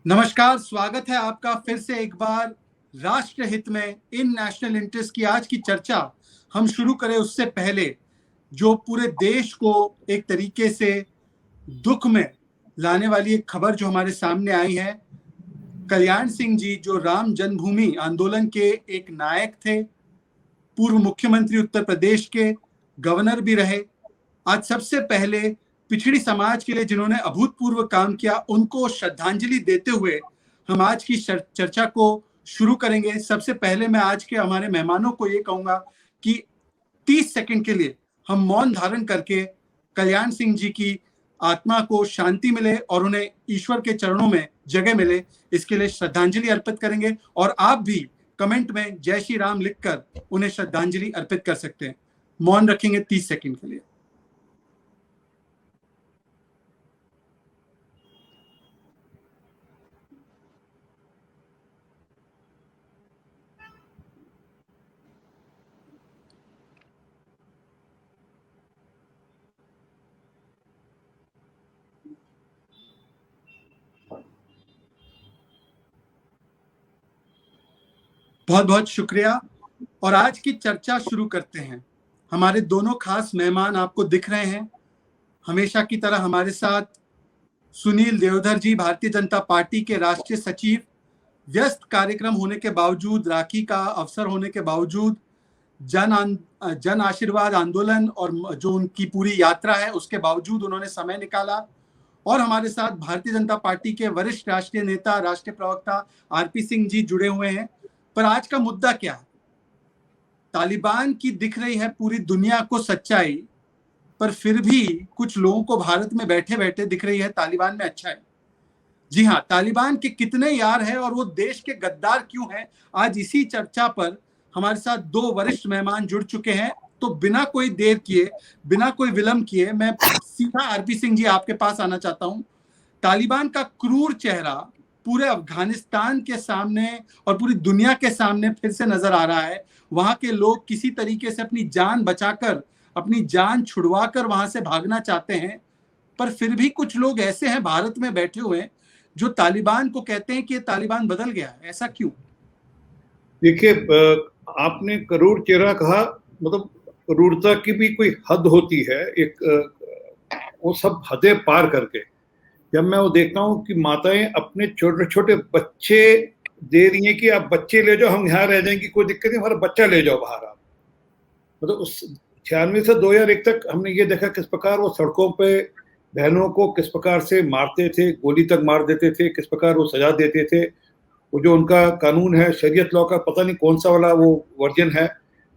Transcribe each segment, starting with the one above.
नमस्कार, स्वागत है आपका फिर से एक बार राष्ट्र हित में इन नेशनल इंटरेस्ट की आज की चर्चा हम शुरू करें उससे पहले जो पूरे देश को एक तरीके से दुख में लाने वाली एक खबर जो हमारे सामने आई है। कल्याण सिंह जी जो राम जन्मभूमि आंदोलन के एक नायक थे, पूर्व मुख्यमंत्री उत्तर प्रदेश के, गवर्नर भी रहे, आज सबसे पहले पिछड़ी समाज के लिए जिन्होंने अभूतपूर्व काम किया उनको श्रद्धांजलि देते हुए हम आज की चर्चा को शुरू करेंगे। सबसे पहले मैं आज के हमारे मेहमानों को ये कहूंगा कि 30 सेकंड के लिए हम मौन धारण करके कल्याण सिंह जी की आत्मा को शांति मिले और उन्हें ईश्वर के चरणों में जगह मिले, इसके लिए श्रद्धांजलि अर्पित करेंगे। और आप भी कमेंट में जय श्री राम लिखकर उन्हें श्रद्धांजलि अर्पित कर सकते हैं। मौन रखेंगे 30 सेकंड के लिए। बहुत बहुत शुक्रिया और आज की चर्चा शुरू करते हैं। हमारे दोनों खास मेहमान आपको दिख रहे हैं। हमेशा की तरह हमारे साथ सुनील देवधर जी, भारतीय जनता पार्टी के राष्ट्रीय सचिव, व्यस्त कार्यक्रम होने के बावजूद, राखी का अवसर होने के बावजूद, जन आशीर्वाद आंदोलन और जो उनकी पूरी यात्रा है उसके बावजूद उन्होंने समय निकाला। और हमारे साथ भारतीय जनता पार्टी के वरिष्ठ राष्ट्रीय नेता, राष्ट्रीय प्रवक्ता आरपी सिंह जी जुड़े हुए हैं। पर आज का मुद्दा क्या है? तालिबान की दिख रही है पूरी दुनिया को सच्चाई, पर फिर भी कुछ लोगों को भारत में बैठे बैठे दिख रही है तालिबान में अच्छा है। जी हाँ, तालिबान के कितने यार हैं और वो देश के गद्दार क्यों हैं? आज इसी चर्चा पर हमारे साथ दो वरिष्ठ मेहमान जुड़ चुके हैं। तो बिना कोई देर किए, बिना कोई विलंब किए मैं सीधा आरपी सिंह जी आपके पास आना चाहता हूं। तालिबान का क्रूर चेहरा पूरे अफगानिस्तान के सामने और पूरी दुनिया के सामने फिर से नजर आ रहा है। वहां के लोग किसी तरीके से अपनी जान बचाकर, अपनी जान छुड़वाकर वहां से भागना चाहते हैं, पर फिर भी कुछ लोग ऐसे हैं भारत में बैठे हुए हैं जो तालिबान को कहते हैं कि ये तालिबान बदल गया है। ऐसा क्यों? देखिए, आपने करूर चेहरा कहा, मतलब क्रूरता की भी कोई हद होती है। एक वो सब हदें पार करके जब मैं वो देखता हूँ कि माताएं अपने छोटे छोटे बच्चे दे रही हैं कि आप बच्चे ले जाओ, हम यहाँ रह जाएंगे, कोई दिक्कत नहीं, हमारा बच्चा ले जाओ बाहर आप। मतलब उस 96 से 2001 तक हमने ये देखा किस प्रकार वो सड़कों पे बहनों को किस प्रकार से मारते थे, गोली तक मार देते थे, किस प्रकार वो सजा देते थे। वो जो उनका कानून है, शरीयत लॉ का, पता नहीं कौन सा वाला वो वर्जन है,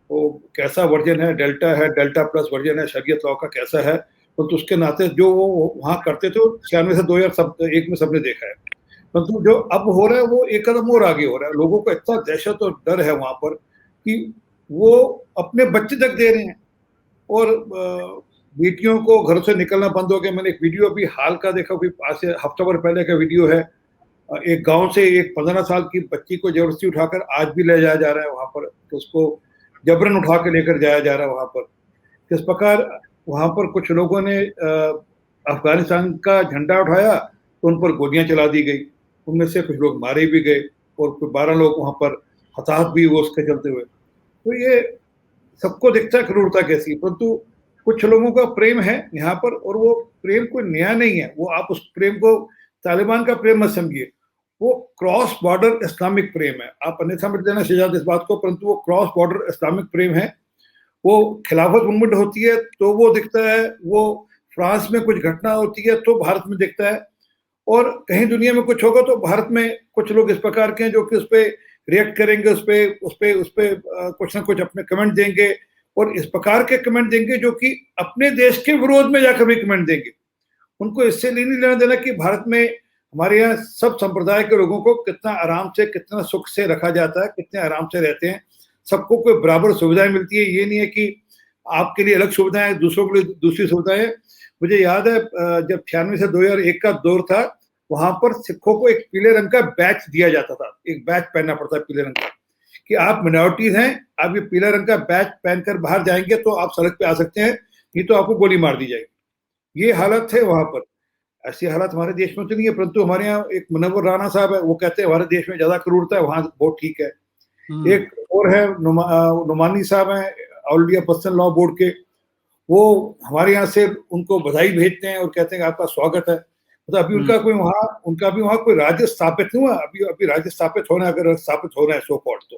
वो कैसा वर्जन है, डेल्टा है, डेल्टा प्लस वर्जन है, शरीयत लॉ का कैसा है, परंतु उसके नाते जो वो वहाँ करते थे 96 से 2001 में सबने देखा है। परंतु जो अब हो रहा है वो एक कदम और आगे हो रहा है। लोगों को इतना दहशत और डर है वहां पर कि वो अपने बच्चे तक दे रहे हैं और बेटियों को घर से निकलना बंद हो गया। मैंने एक वीडियो अभी हाल का देखा, आज से हफ्ता भर पहले का वीडियो है। एक गांव से एक 15 साल की बच्ची को जबरदस्ती उठाकर आज भी ले जाया जा रहा है वहां पर, तो उसको जबरन उठा के लेकर जाया जा रहा है वहां पर। किस प्रकार वहां पर कुछ लोगों ने अफगानिस्तान का झंडा उठाया तो उन पर गोलियां चला दी गई, उनमें से कुछ लोग मारे भी गए और कुछ 12 लोग वहां पर हताहत भी हुए उसके चलते हुए। तो ये सबको दिखता है क्रूरता कैसी, परंतु कुछ लोगों का प्रेम है यहाँ पर, और वो प्रेम कोई नया नहीं है। वो आप उस प्रेम को तालिबान का प्रेम मत समझिए, वो क्रॉस बॉर्डर इस्लामिक प्रेम है। आप अन्यथा मत लेना शहजाद इस बात को, परंतु वो क्रॉस बॉर्डर इस्लामिक प्रेम है। वो खिलाफत मूवमेंट होती है तो वो दिखता है, वो फ्रांस में कुछ घटना होती है तो भारत में दिखता है, और कहीं दुनिया में कुछ होगा तो भारत में कुछ लोग इस प्रकार के हैं जो कि उस पर रिएक्ट करेंगे, उस पे कुछ ना कुछ अपने कमेंट देंगे, और इस प्रकार के कमेंट देंगे जो कि अपने देश के विरोध में जाकर भी कमेंट देंगे। उनको इससे नहीं लेना देना कि भारत में हमारे यहाँ सब संप्रदाय के लोगों को कितना आराम से, कितना सुख से रखा जाता है, कितने आराम से रहते हैं, सबको कोई बराबर सुविधाएं मिलती है। ये नहीं है कि आपके लिए अलग सुविधाएं, दूसरों के लिए दूसरी सुविधाएं। मुझे याद है जब 96 से 2001 का दौर था, वहां पर सिखों को एक पीले रंग का बैच दिया जाता था, एक बैच पहनना पड़ता है पीले रंग का, कि आप मिनॉरिटीज हैं, आप ये पीला रंग का बैच पहनकर बाहर जाएंगे तो आप सड़क पे आ सकते हैं, नहीं तो आपको गोली मार दी जाएगी। ये हालत है वहां पर। ऐसी हालत हमारे देश में तो नहीं है, परंतु हमारे यहाँ एक मुनव्वर राणा साहब है, वो कहते हैं हमारे देश में ज्यादा क्रूरता है, वहां बहुत ठीक है। एक और है नुमानी साहब हैं, all India personal law board के, वो हमारे यहाँ से उनको बधाई भेजते हैं और कहते हैं आपका स्वागत है। मतलब अभी उनका भी वहाँ कोई राज्य स्थापित नहीं हुआ, अभी राज्य स्थापित होना है, अगर स्थापित हो रहा है सो कॉल्ड तो,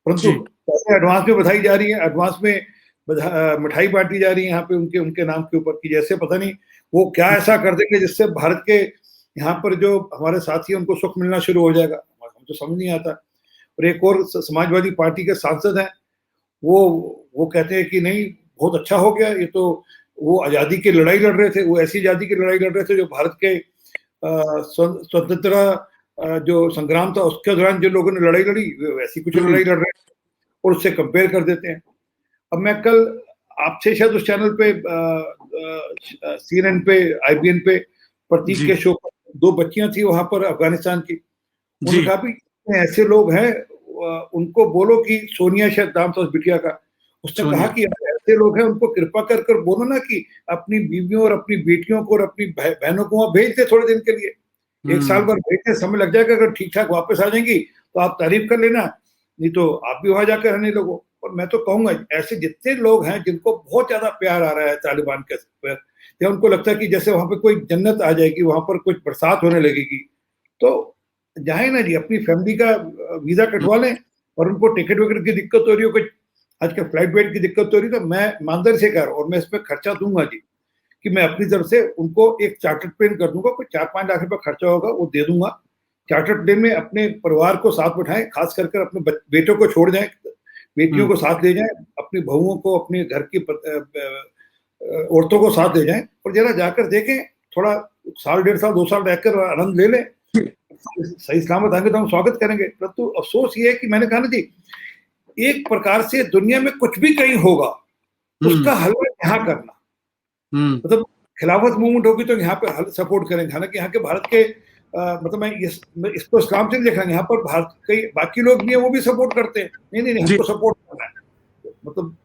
परंतु पैसे एडवांस में बधाई जा रही है, एडवांस में मिठाई बांटी जा रही है यहाँ पे उनके नाम के ऊपर की, जैसे पता नहीं वो क्या ऐसा कर देंगे जिससे भारत के यहाँ पर जो हमारे साथी हैं उनको सुख मिलना शुरू हो जाएगा, हम तो समझ नहीं आता। और एक और समाजवादी पार्टी के सांसद हैं, वो कहते हैं कि नहीं बहुत अच्छा हो गया, ये तो वो आज़ादी की लड़ाई लड़ रहे थे, वो ऐसी आज़ादी की लड़ाई लड़ रहे थे जो भारत के स्वतंत्रता जो संग्राम था उसके दौरान जिन लोगों ने लड़ाई लड़ी वैसी कुछ लड़ाई लड़ रहे थे, और उससे कंपेयर कर देते हैं। अब मैं कल आपसे शायद उस चैनल पे CNN पे IBN पे प्रतीक के शो पर 2 बच्चियां थी वहां पर अफगानिस्तान की, उन्होंने कहा भी ऐसे लोग हैं उनको बोलो कि सोनिया शायद नाम था उस बिटिया का, उसने कहा कि ऐसे लोग हैं उनको कृपा कर कर बोलो ना कि अपनी बीवियों और अपनी बेटियों को और अपनी बहनों को वहां भेज दे थोड़े दिन के लिए, 1 साल भर भेजने समय लग जाएगा, अगर ठीक ठाक वापस आ जाएंगी तो आप तारीफ कर लेना, नहीं तो आप भी वहां जाकर रहने लगो। और मैं तो कहूंगा ऐसे जितने लोग हैं जिनको बहुत ज्यादा प्यार आ रहा है तालिबान के पर, या उनको लगता है कि जैसे वहां पे कोई जन्नत आ जाएगी, वहां पर कुछ बरसात होने लगेगी, तो जाए ना जी, अपनी फैमिली का वीजा कटवा लें, और उनको टिकट विकेट की दिक्कत हो रही हो, कुछ आजकल फ्लाइट वेट की दिक्कत हो रही है, तो मैं ईमानदारी से कह रहा हूँ और मैं इस पर खर्चा दूंगा जी, कि मैं अपनी तरफ से उनको एक चार्टर्ड प्लेन कर दूंगा, कोई 4-5 लाख रुपए खर्चा होगा वो दे दूंगा, चार्टर्ड प्लेन में अपने परिवार को साथ बिठाएं, खास करके अपने बेटों को छोड़ जाएं, बेटियों को साथ ले जाएं, अपनी बहुओं को, अपने घर की औरतों को साथ ले जाएं, और जरा जाकर देखें, थोड़ा 1 साल 1.5 साल 2 साल रहकर आनंद ले लें, सही सलामत आएंगे तो हम स्वागत करेंगे। परंतु अफसोस ये है कि मैंने कहा ना जी, एक प्रकार से दुनिया में कुछ भी कहीं होगा उसका हल यहाँ करना, मतलब खिलाफत मूवमेंट होगी तो यहाँ पे हल सपोर्ट करेंगे, हालांकि यहाँ के भारत के मतलब मैं इसको इस्लाम से नहीं देखा, यहाँ पर भारत के बाकी लोग भी है वो भी सपोर्ट करते हैं, नहीं हमको सपोर्ट करना है, मतलब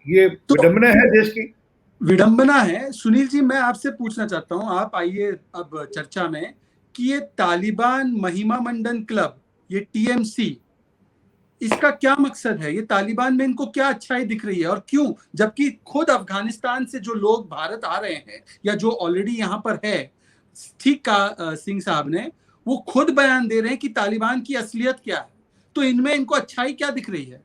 ये विडंबना है देश की, विडंबना है। सुनील जी, मैं आपसे पूछना चाहता हूँ, आप आइए अब चर्चा में, कि ये तालिबान महिमा मंडन क्लब, ये TMC, इसका क्या मकसद है? ये तालिबान में इनको क्या अच्छाई दिख रही है और क्यों, जबकि खुद अफगानिस्तान से जो लोग भारत आ रहे हैं या जो ऑलरेडी यहाँ पर है, ठीक का सिंह साहब ने वो खुद बयान दे रहे हैं कि तालिबान की असलियत क्या है, तो इनमें इनको अच्छाई क्या दिख रही है?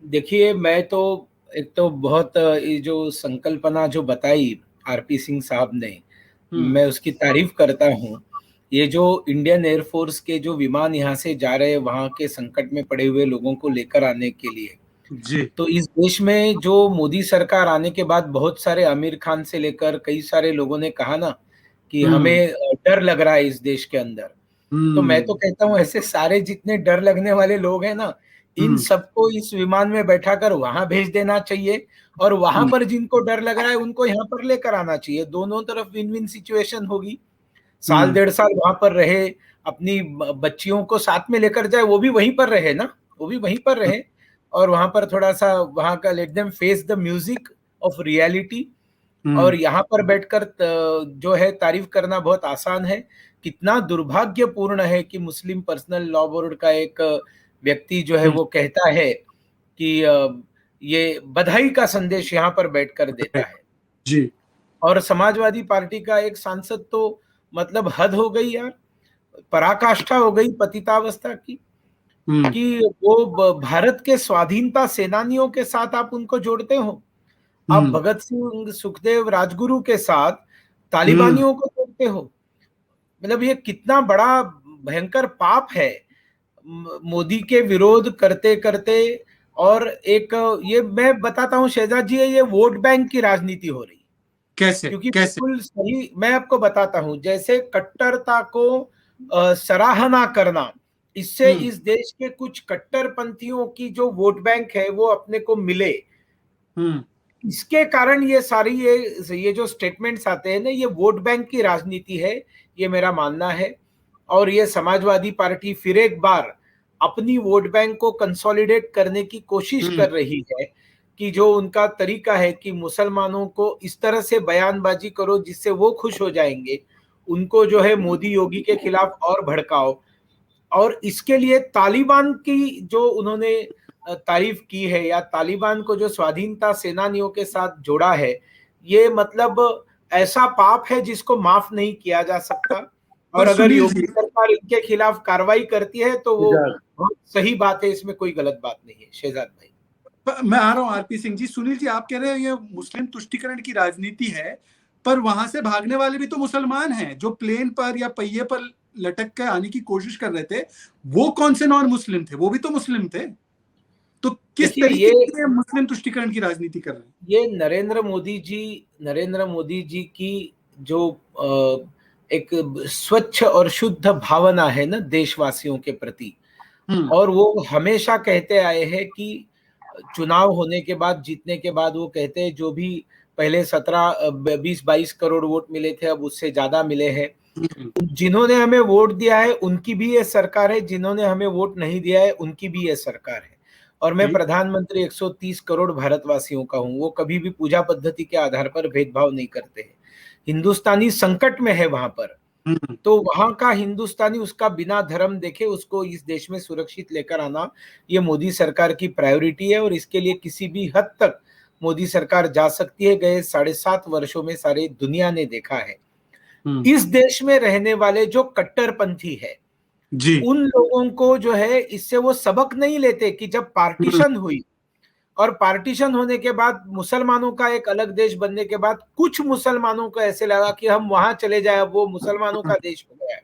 देखिए, मैं तो एक तो बहुत ये जो संकल्पना जो बताई RP सिंह साहब ने, मैं उसकी तारीफ करता हूँ। ये जो इंडियन एयरफोर्स के जो विमान यहाँ से जा रहे हैं वहाँ के संकट में पड़े हुए लोगों को लेकर आने के लिए जी, तो इस देश में जो मोदी सरकार आने के बाद बहुत सारे आमिर खान से लेकर कई सारे लोगों ने कहा ना कि हमें डर लग रहा है इस देश के अंदर, तो मैं तो कहता हूँ ऐसे सारे जितने डर लगने वाले लोग हैं ना, इन सबको इस विमान में बैठाकर वहां भेज देना चाहिए, और वहां पर जिनको डर लग रहा है उनको यहाँ पर लेकर आना चाहिए, दोनों तरफ विन विन सिचुएशन होगी। 1-1.5 साल वहां पर रहे, अपनी बच्चियों को साथ में लेकर जाए, वो भी वहीं पर रहे ना, वो भी वहीं पर रहे, और वहां पर थोड़ा सा वहां का let them face the music of reality. और यहाँ पर बैठकर जो है तारीफ करना बहुत आसान है। कितना दुर्भाग्यपूर्ण है कि मुस्लिम पर्सनल लॉ बोर्ड का एक व्यक्ति जो है वो कहता है कि ये बधाई का संदेश यहाँ पर बैठकर देता है जी, और समाजवादी पार्टी का एक सांसद तो मतलब हद हो गई यार, पराकाष्ठा हो गई पतितावस्था की, कि वो भारत के स्वाधीनता सेनानियों के साथ आप उनको जोड़ते हो, आप भगत सिंह, सुखदेव, राजगुरु के साथ तालिबानियों को जोड़ते हो, मतलब ये कितना बड़ा भयंकर पाप है मोदी के विरोध करते करते। और एक ये मैं बताता हूँ शहजाद जी, ये वोट बैंक की राजनीति हो रही है। कैसे? क्योंकि बिल्कुल सही मैं आपको बताता हूँ, जैसे कट्टरता को सराहना करना, इससे इस देश के कुछ कट्टरपंथियों की जो वोट बैंक है वो अपने को मिले, इसके कारण ये सारी ये जो स्टेटमेंट्स आते हैं ना, ये वोट बैंक की राजनीति है, ये मेरा मानना है। और ये समाजवादी पार्टी फिर एक बार अपनी वोट बैंक को कंसोलिडेट करने की कोशिश कर रही है, कि जो उनका तरीका है कि मुसलमानों को इस तरह से बयानबाजी करो जिससे वो खुश हो जाएंगे, उनको जो है मोदी योगी के खिलाफ और भड़काओ, और इसके लिए तालिबान की जो उन्होंने तारीफ की है, या तालिबान को जो स्वाधीनता सेनानियों के साथ जोड़ा है, ये मतलब ऐसा पाप है जिसको माफ नहीं किया जा सकता। और अगर योगी सरकार इनके खिलाफ कार्रवाई करती है तो वो बहुत सही बात है, इसमें कोई गलत बात नहीं है। शहजाद भाई मैं आ रहा हूँ आरपी सिंह जी। सुनील जी, आप कह रहे हैं ये मुस्लिम तुष्टीकरण की राजनीति है, पर वहां से भागने वाले भी तो मुसलमान हैं जो प्लेन पर या पहिए पर लटक कर आने की कोशिश कर रहे थे। वो कौन से नॉन मुस्लिम थे? वो भी तो मुस्लिम थे। तो किस तरीके से मुस्लिम तुष्टीकरण की राजनीति कर रहे हैं? ये नरेंद्र मोदी जी की जो एक स्वच्छ और शुद्ध भावना है ना देशवासियों के प्रति, और वो हमेशा कहते आए हैं कि चुनाव होने के बाद, जीतने के बाद वो कहते हैं जो भी पहले 17-20-22 करोड़ वोट मिले थे अब उससे ज्यादा मिले हैं। जिन्होंने हमें वोट दिया है उनकी भी ये सरकार है, जिन्होंने हमें वोट नहीं दिया है उनकी भी ये सरकार है। और मैं प्रधानमंत्री 130 करोड़ भारतवासियों का हूं। वो कभी भी पूजा पद्धति के आधार पर भेदभाव नहीं करते हैं। हिंदुस्तानी संकट में है वहां पर, तो वहां का हिंदुस्तानी उसका बिना धर्म देखे उसको इस देश में सुरक्षित लेकर आना, ये मोदी सरकार की प्रायोरिटी है। और इसके लिए किसी भी हद तक मोदी सरकार जा सकती है, गए 7.5 वर्षों में सारी दुनिया ने देखा है। इस देश में रहने वाले जो कट्टरपंथी है जी, उन लोगों को जो है इससे वो सबक नहीं लेते कि जब पार्टीशन हुई और पार्टीशन होने के बाद मुसलमानों का एक अलग देश बनने के बाद कुछ मुसलमानों को ऐसे लगा कि हम वहां चले जाए, अब वो मुसलमानों का देश हो गया है।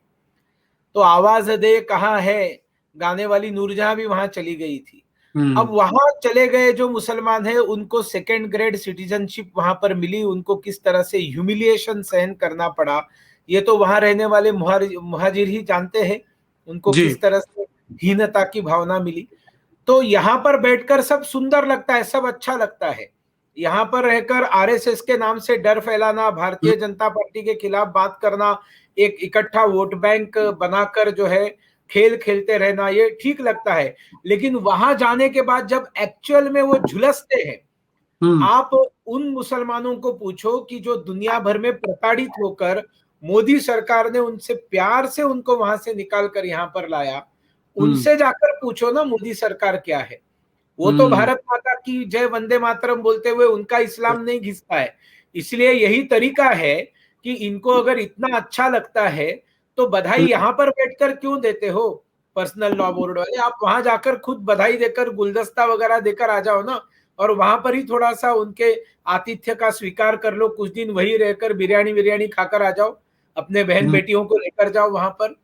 तो आवाज दे कहाँ है गाने वाली नूरजहां भी वहां चली गई थी। अब वहां चले गए जो मुसलमान है उनको सेकेंड ग्रेड सिटीजनशिप वहां पर मिली, उनको किस तरह से ह्यूमिलिएशन सहन करना पड़ा ये तो वहां रहने वाले मुहाजिर ही जानते हैं, उनको किस तरह से हीनता की भावना मिली। तो यहाँ पर बैठकर सब सुंदर लगता है, सब अच्छा लगता है। यहाँ पर रहकर आरएसएस के नाम से डर फैलाना, भारतीय जनता पार्टी के खिलाफ बात करना, एक इकट्ठा वोट बैंक बनाकर जो है खेल खेलते रहना, ये ठीक लगता है। लेकिन वहां जाने के बाद जब एक्चुअल में वो झुलसते हैं, आप उन मुसलमानों को पूछो कि जो दुनिया भर में प्रताड़ित होकर मोदी सरकार ने उनसे प्यार से उनको वहां से निकाल कर यहाँ पर लाया, उनसे जाकर पूछो ना मोदी सरकार क्या है। वो तो भारत माता की जय वंदे मातरम बोलते हुए उनका इस्लाम नहीं घिसता है। इसलिए यही तरीका है कि इनको अगर इतना अच्छा लगता है तो बधाई यहाँ पर बैठकर क्यों देते हो पर्सनल लॉ बोर्ड वाले, आप वहां जाकर खुद बधाई देकर गुलदस्ता वगैरह देकर आ जाओ ना, और वहां पर ही थोड़ा सा उनके आतिथ्य का स्वीकार कर लो, कुछ दिन वही रहकर बिरयानी खाकर आ जाओ, अपने बहन बेटियों को लेकर जाओ वहां पर।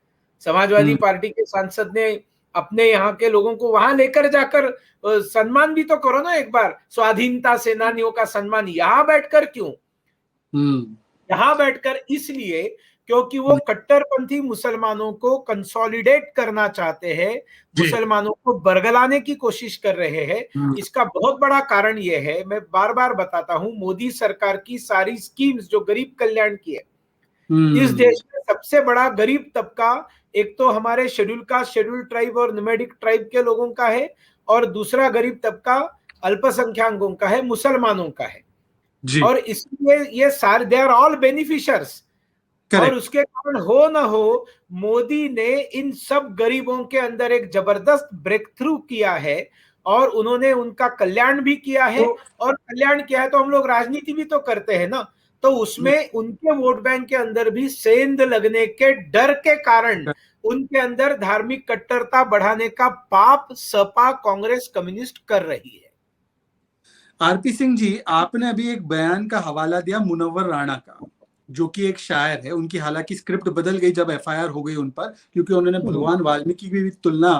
समाजवादी पार्टी के सांसद ने अपने यहाँ के लोगों को वहां लेकर जाकर सम्मान भी तो करो ना एक बार, स्वाधीनता सेनानियों का सम्मान। यहाँ बैठकर क्यों? यहाँ बैठकर इसलिए क्योंकि वो कट्टरपंथी मुसलमानों को कंसोलिडेट करना चाहते हैं, मुसलमानों को बरगलाने की कोशिश कर रहे हैं। इसका बहुत बड़ा कारण ये है, मैं बार बार बताता हूं, मोदी सरकार की सारी स्कीम्स जो गरीब कल्याण की है, इस देश में सबसे बड़ा गरीब तबका एक तो हमारे शेड्यूल ट्राइब और नोमैडिक ट्राइब के लोगों का है, और दूसरा गरीब तबका अल्पसंख्यकों का है, मुसलमानों का है जी। और इसलिए ये सारे दे आर ऑल बेनिफिशियर्स। और उसके कारण हो ना हो, मोदी ने इन सब गरीबों के अंदर एक जबरदस्त ब्रेक थ्रू किया है और उन्होंने उनका कल्याण भी किया है। और कल्याण किया है तो हम लोग राजनीति भी तो करते हैं ना, तो उसमें उनके वोट बैंक के अंदर भी सेंध लगने के डर के कारण उनके अंदर धार्मिक कट्टरता बढ़ाने का पाप सपा, कांग्रेस, कम्युनिस्ट कर रही है। आरपी सिंह जी, आपने अभी एक बयान का हवाला दिया मुनव्वर राणा का, जो कि एक शायर है। उनकी हालांकि स्क्रिप्ट बदल गई जब एफआईआर हो गई उन पर, क्योंकि उन्होंने भगवान वाल्मीकि की भी तुलना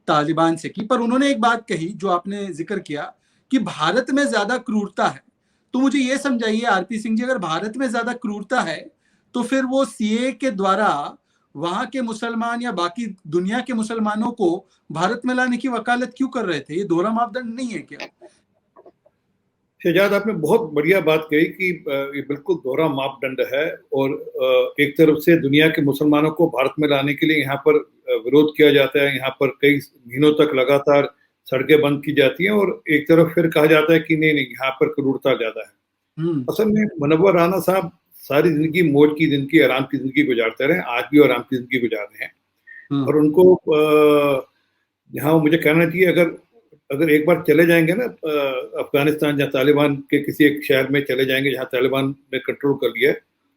तालिबान से की। पर उन्होंने एक बात कही जो आपने जिक्र किया कि भारत में ज्यादा क्रूरता है। तो मुझे ये समझाइए आरपी सिंह जी, अगर भारत में ज्यादा क्रूरता है तो फिर वो सीए के द्वारा वहां के मुसलमान या बाकी दुनिया के मुसलमानों को भारत में लाने की वकालत क्यों कर रहे थे? ये दोहरा मापदंड नहीं है क्या? शहजाद, आपने बहुत बढ़िया बात कही कि ये बिल्कुल दोहरा मापदंड है। और एक तरफ से दुनिया के मुसलमानों को भारत में लाने के लिए यहाँ पर विरोध किया जाता है, यहाँ पर कई महीनों तक लगातार सड़कें बंद की जाती हैं और एक तरफ फिर कहा जाता है कि नहीं नहीं यहाँ पर क्रूरता ज्यादा है। असल में मुनव्वर राना साहब सारी जिंदगी मौज की जिंदगी, आराम की जिंदगी गुजारते रहे, आज भी आराम की जिंदगी गुजार रहे हैं। और उनको यहाँ मुझे कहना चाहिए, अगर एक बार चले जाएंगे ना अफगानिस्तान या तालिबान के किसी एक शहर में चले जाएंगे जहाँ तालिबान ने कंट्रोल कर लिया है,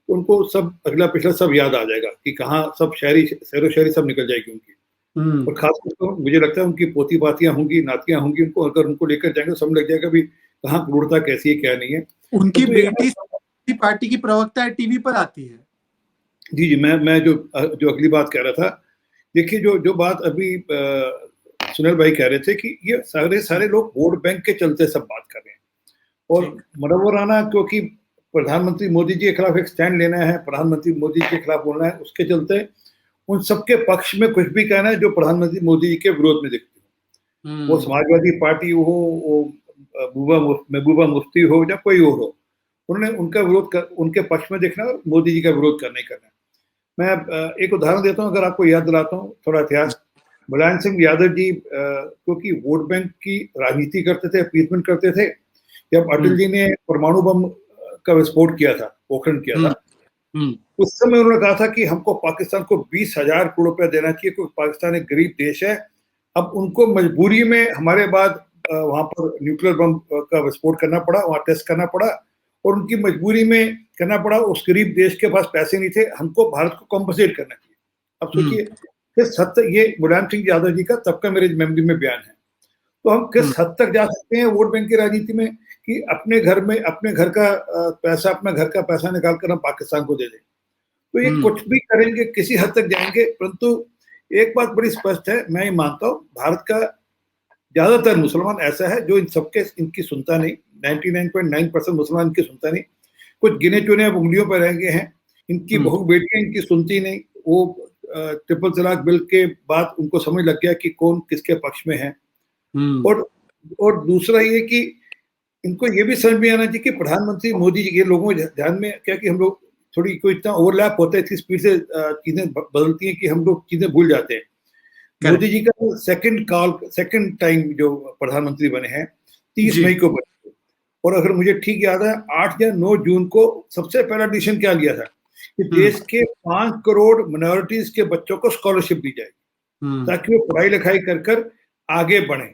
तो उनको सब अगला पिछला सब याद आ जाएगा कि कहाँ सब शहरो शहरी सब निकल जाएगी उनकी। और खासकर तो मुझे लगता है उनकी पोती पातियां होंगी, नातियां होंगी, उनको अगर उनको लेकर जाएंगे तो समझ लग जाएगा भी कहाँ क्रूरता कैसी है क्या नहीं है। उनकी बेटी पार्टी की प्रवक्ता है, टीवी पर आती है। जी, मैं जो अगली बात कह रहा था, देखिए जो बात अभी सुनील भाई कह रहे थे कि ये सारे लोग वोट बैंक के चलते सब बात कर रहे हैं। और मुनव्वर राना क्योंकि प्रधानमंत्री मोदी जी के खिलाफ एक स्टैंड लेना है, प्रधानमंत्री मोदी जी के खिलाफ बोलना है, उसके चलते उन सबके पक्ष में कुछ भी कहना है जो प्रधानमंत्री मोदी जी के विरोध में दिखती हो, वो समाजवादी पार्टी हो, वो महबूबा मुफ्ती हो या कोई और हो, उन्होंने उनका विरोध उनके पक्ष में देखना और मोदी जी का विरोध करना ही करना। मैं एक उदाहरण देता हूँ, अगर आपको याद दिलाता हूँ थोड़ा इतिहास। मुलायम सिंह यादव जी क्योंकि वोट बैंक की राजनीति करते थे, अपीसमेंट करते थे, जब अटल जी ने परमाणु बम का विस्फोट किया था, पोखरण किया था, उस समय उन्होंने कहा था कि हमको पाकिस्तान को 20,000 करोड़ रुपया देना चाहिए क्योंकि पाकिस्तान एक गरीब देश है। अब उनको मजबूरी में हमारे बाद वहां पर न्यूक्लियर बम का विस्फोट करना पड़ा, वहां टेस्ट करना पड़ा, और उनकी मजबूरी में करना पड़ा। उस गरीब देश के पास पैसे नहीं थे, हमको भारत को कॉम्पनसेट करना चाहिए। अब सोचिए किस हद तक, ये मुलायम सिंह यादव जी का तब का मेरे मेमोरी में बयान है। तो हम किस हद तक जा सकते हैं वोट बैंक की राजनीति में कि अपने घर का पैसा निकाल कर हम पाकिस्तान को दे दें। तो ये कुछ भी करेंगे, किसी हद तक जाएंगे। परंतु एक बात बड़ी स्पष्ट है, मैं ये मानता हूँ, भारत का ज्यादातर मुसलमान ऐसा है जो इनकी सुनता नहीं। 99.9% मुसलमान इनकी सुनता नहीं। कुछ गिने चुने उंगलियों पर रह गए हैं, इनकी बहू बेटियां इनकी सुनती नहीं। वो ट्रिपल तलाक बिल के बाद उनको समझ लग गया कि कौन किसके पक्ष में है। और दूसरा ये कि इनको ये भी समझ में आना चाहिए कि प्रधानमंत्री मोदी जी के लोगों के ध्यान में क्या कि हम लोग थोड़ी कोई इतना ओवरलैप होता है, इतनी स्पीड से चीजें बदलती हैं कि हम लोग चीजें भूल जाते हैं। मोदी जी का सेकंड टाइम जो प्रधानमंत्री बने हैं 30 मई को बने, और अगर मुझे ठीक याद है 8 या 9 जून को सबसे पहला डिसीजन क्या लिया था कि देश के 5 करोड़ माइनॉरिटीज के बच्चों को स्कॉलरशिप दी जाए ताकि वो पढ़ाई लिखाई कर आगे बढ़े।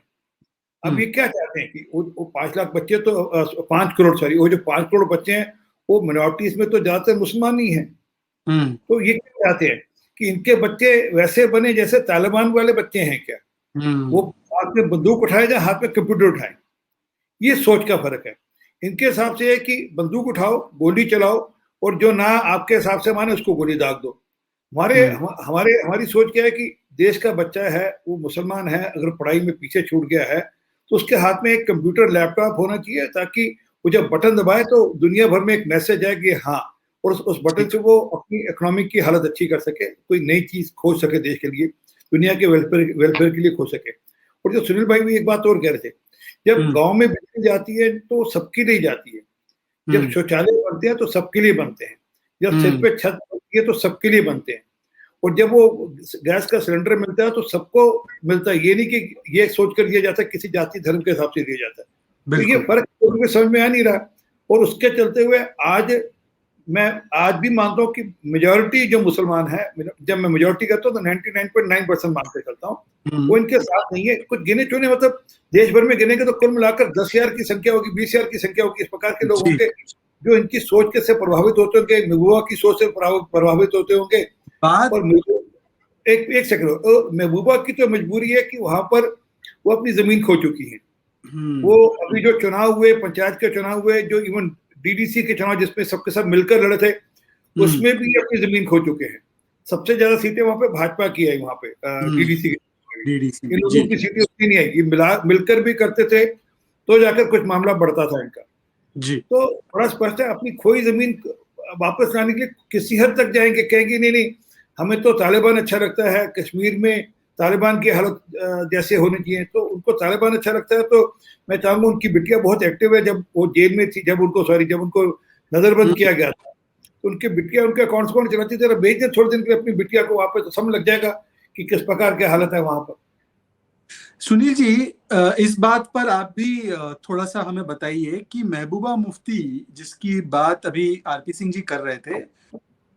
अब ये क्या चाहते हैं कि वो 5 लाख बच्चे तो 5 करोड़ सॉरी वो जो 5 करोड़ बच्चे हैं वो माइनॉरिटीज में तो ज्यादातर मुसलमान ही हैं। तो ये क्या चाहते हैं कि इनके बच्चे वैसे बने जैसे तालिबान वाले बच्चे हैं क्या, वो हाथ में बंदूक उठाए या हाथ में कंप्यूटर उठाए। ये सोच का फर्क है। इनके हिसाब से है कि बंदूक उठाओ, गोली चलाओ, और जो ना आपके हिसाब से माने उसको गोली दाग दो। हमारी सोच क्या है कि देश का बच्चा है, वो मुसलमान है, अगर पढ़ाई में पीछे छूट गया है तो उसके हाथ में एक कंप्यूटर लैपटॉप होना चाहिए ताकि वो जब बटन दबाए तो दुनिया भर में एक मैसेज है कि हाँ, और उस बटन से वो अपनी इकोनॉमिक की हालत अच्छी कर सके, कोई नई चीज खोज सके देश के लिए, दुनिया के वेलफेयर के लिए खोज सके। और जो सुनील भाई भी एक बात और कह रहे थे, जब गांव में बिजली जाती है तो सबके लिए जाती है, जब शौचालय बनते हैं तो सबके लिए बनते हैं, जब सिर पे छत बनती है तो सबके लिए बनते हैं, और जब वो गैस का सिलेंडर मिलता है तो सबको मिलता है। ये नहीं कि ये सोच कर दिया जाता है किसी जाति धर्म के हिसाब से दिया जाता है। तो ये फर्क तो समझ में आ नहीं रहा। और उसके चलते हुए मैं आज भी मानता हूँ कि मेजॉरिटी जो मुसलमान है, जब मैं मेजॉरिटी कहता हूँ तो 99.9% मान के चलता हूँ, वो इनके साथ नहीं है। कुछ गिने चुने, मतलब देश भर में गिनेंगे तो कुल मिलाकर 10,000 की संख्या होगी, 20,000 की संख्या होगी, इस प्रकार के लोग होंगे जो इनकी सोच से प्रभावित होते होंगे, महबूबा की सोच से प्रभावित होते होंगे। और एक सेकंड, महबूबा की तो मजबूरी है कि वहां पर वो अपनी जमीन खो चुकी है। वो अभी जो चुनाव हुए, पंचायत के चुनाव हुए, जो इवन डीडीसी के चुनाव जिसमें सबके सब मिलकर लड़े थे, उसमें भी अपनी जमीन खो चुके हैं। सबसे ज्यादा सीटें वहां पे भाजपा की है, वहां पे डीडीसी इन लोगों की सीटें उतनी नहीं है। ये मिलकर भी करते थे तो जाकर कुछ मामला बढ़ता था इनका। तो बड़ा स्पष्ट है, अपनी खोई जमीन वापस लाने के लिए किसी हद तक जाएंगे, कहेंगे नहीं हमें तो तालिबान अच्छा लगता है, कश्मीर में तालिबान की हालत जैसे होनी चाहिए, तो उनको तालिबान अच्छा लगता है। तो मैं चाहूंगा, उनकी बिटिया बहुत एक्टिव है, जब वो जेल में थी, जब उनको नजरबंद किया गया था, तो उनकी बिटिया उनके अकाउंट चलाती थी, भेज दें थोड़े दिन के लिए अपनी बिटिया को वापस, तो समझ लग जाएगा कि किस प्रकार की हालत है वहां पर। सुनील जी, इस बात पर आप भी थोड़ा सा हमें बताइए कि महबूबा मुफ्ती जिसकी बात अभी आरपी सिंह जी कर रहे थे,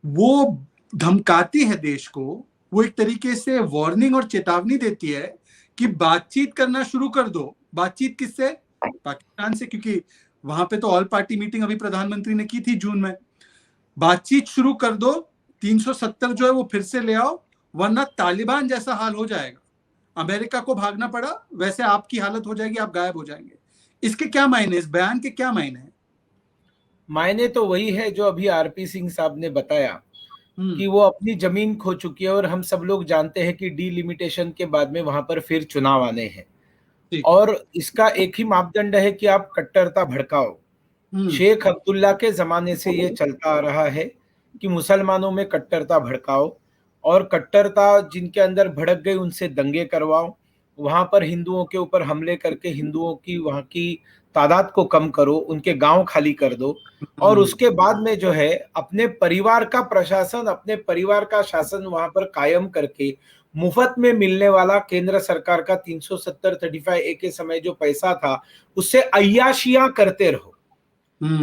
वो धमकाती है देश को, वो एक तरीके से वार्निंग और चेतावनी देती है कि बातचीत करना शुरू कर दो। बातचीत किससे? पाकिस्तान से, क्योंकि वहां पे तो ऑल पार्टी मीटिंग अभी प्रधानमंत्री ने की थी जून में। बातचीत शुरू कर दो, 370 जो है वो फिर से ले आओ, वरना तालिबान जैसा हाल हो जाएगा। अमेरिका को भागना पड़ा वैसे आपकी हालत हो जाएगी, आप गायब हो जाएंगे। इसके क्या मायने, इस बयान के क्या मायने हैं? मायने तो वही है जो अभी आरपी सिंह साहब ने बताया कि वो अपनी जमीन खो चुकी है, और हम सब लोग जानते हैं कि डीलिमिटेशन के बाद में वहां पर फिर चुनाव आने हैं, और इसका एक ही मापदंड है कि आप कट्टरता भड़काओ। शेख अब्दुल्ला के जमाने से ये चलता आ रहा है कि मुसलमानों में कट्टरता भड़काओ, और कट्टरता जिनके अंदर भड़क गई उनसे दंगे करवाओ, वहां पर हिंदुओं के ऊपर हमले करके हिंदुओं की वहां की तादाद को कम करो, उनके गांव खाली कर दो, और उसके बाद में जो है अपने परिवार का प्रशासन, अपने परिवार का शासन वहां पर कायम करके मुफ्त में मिलने वाला केंद्र सरकार का 370 35A के समय जो पैसा था उससे अय्याशियां करते रहो।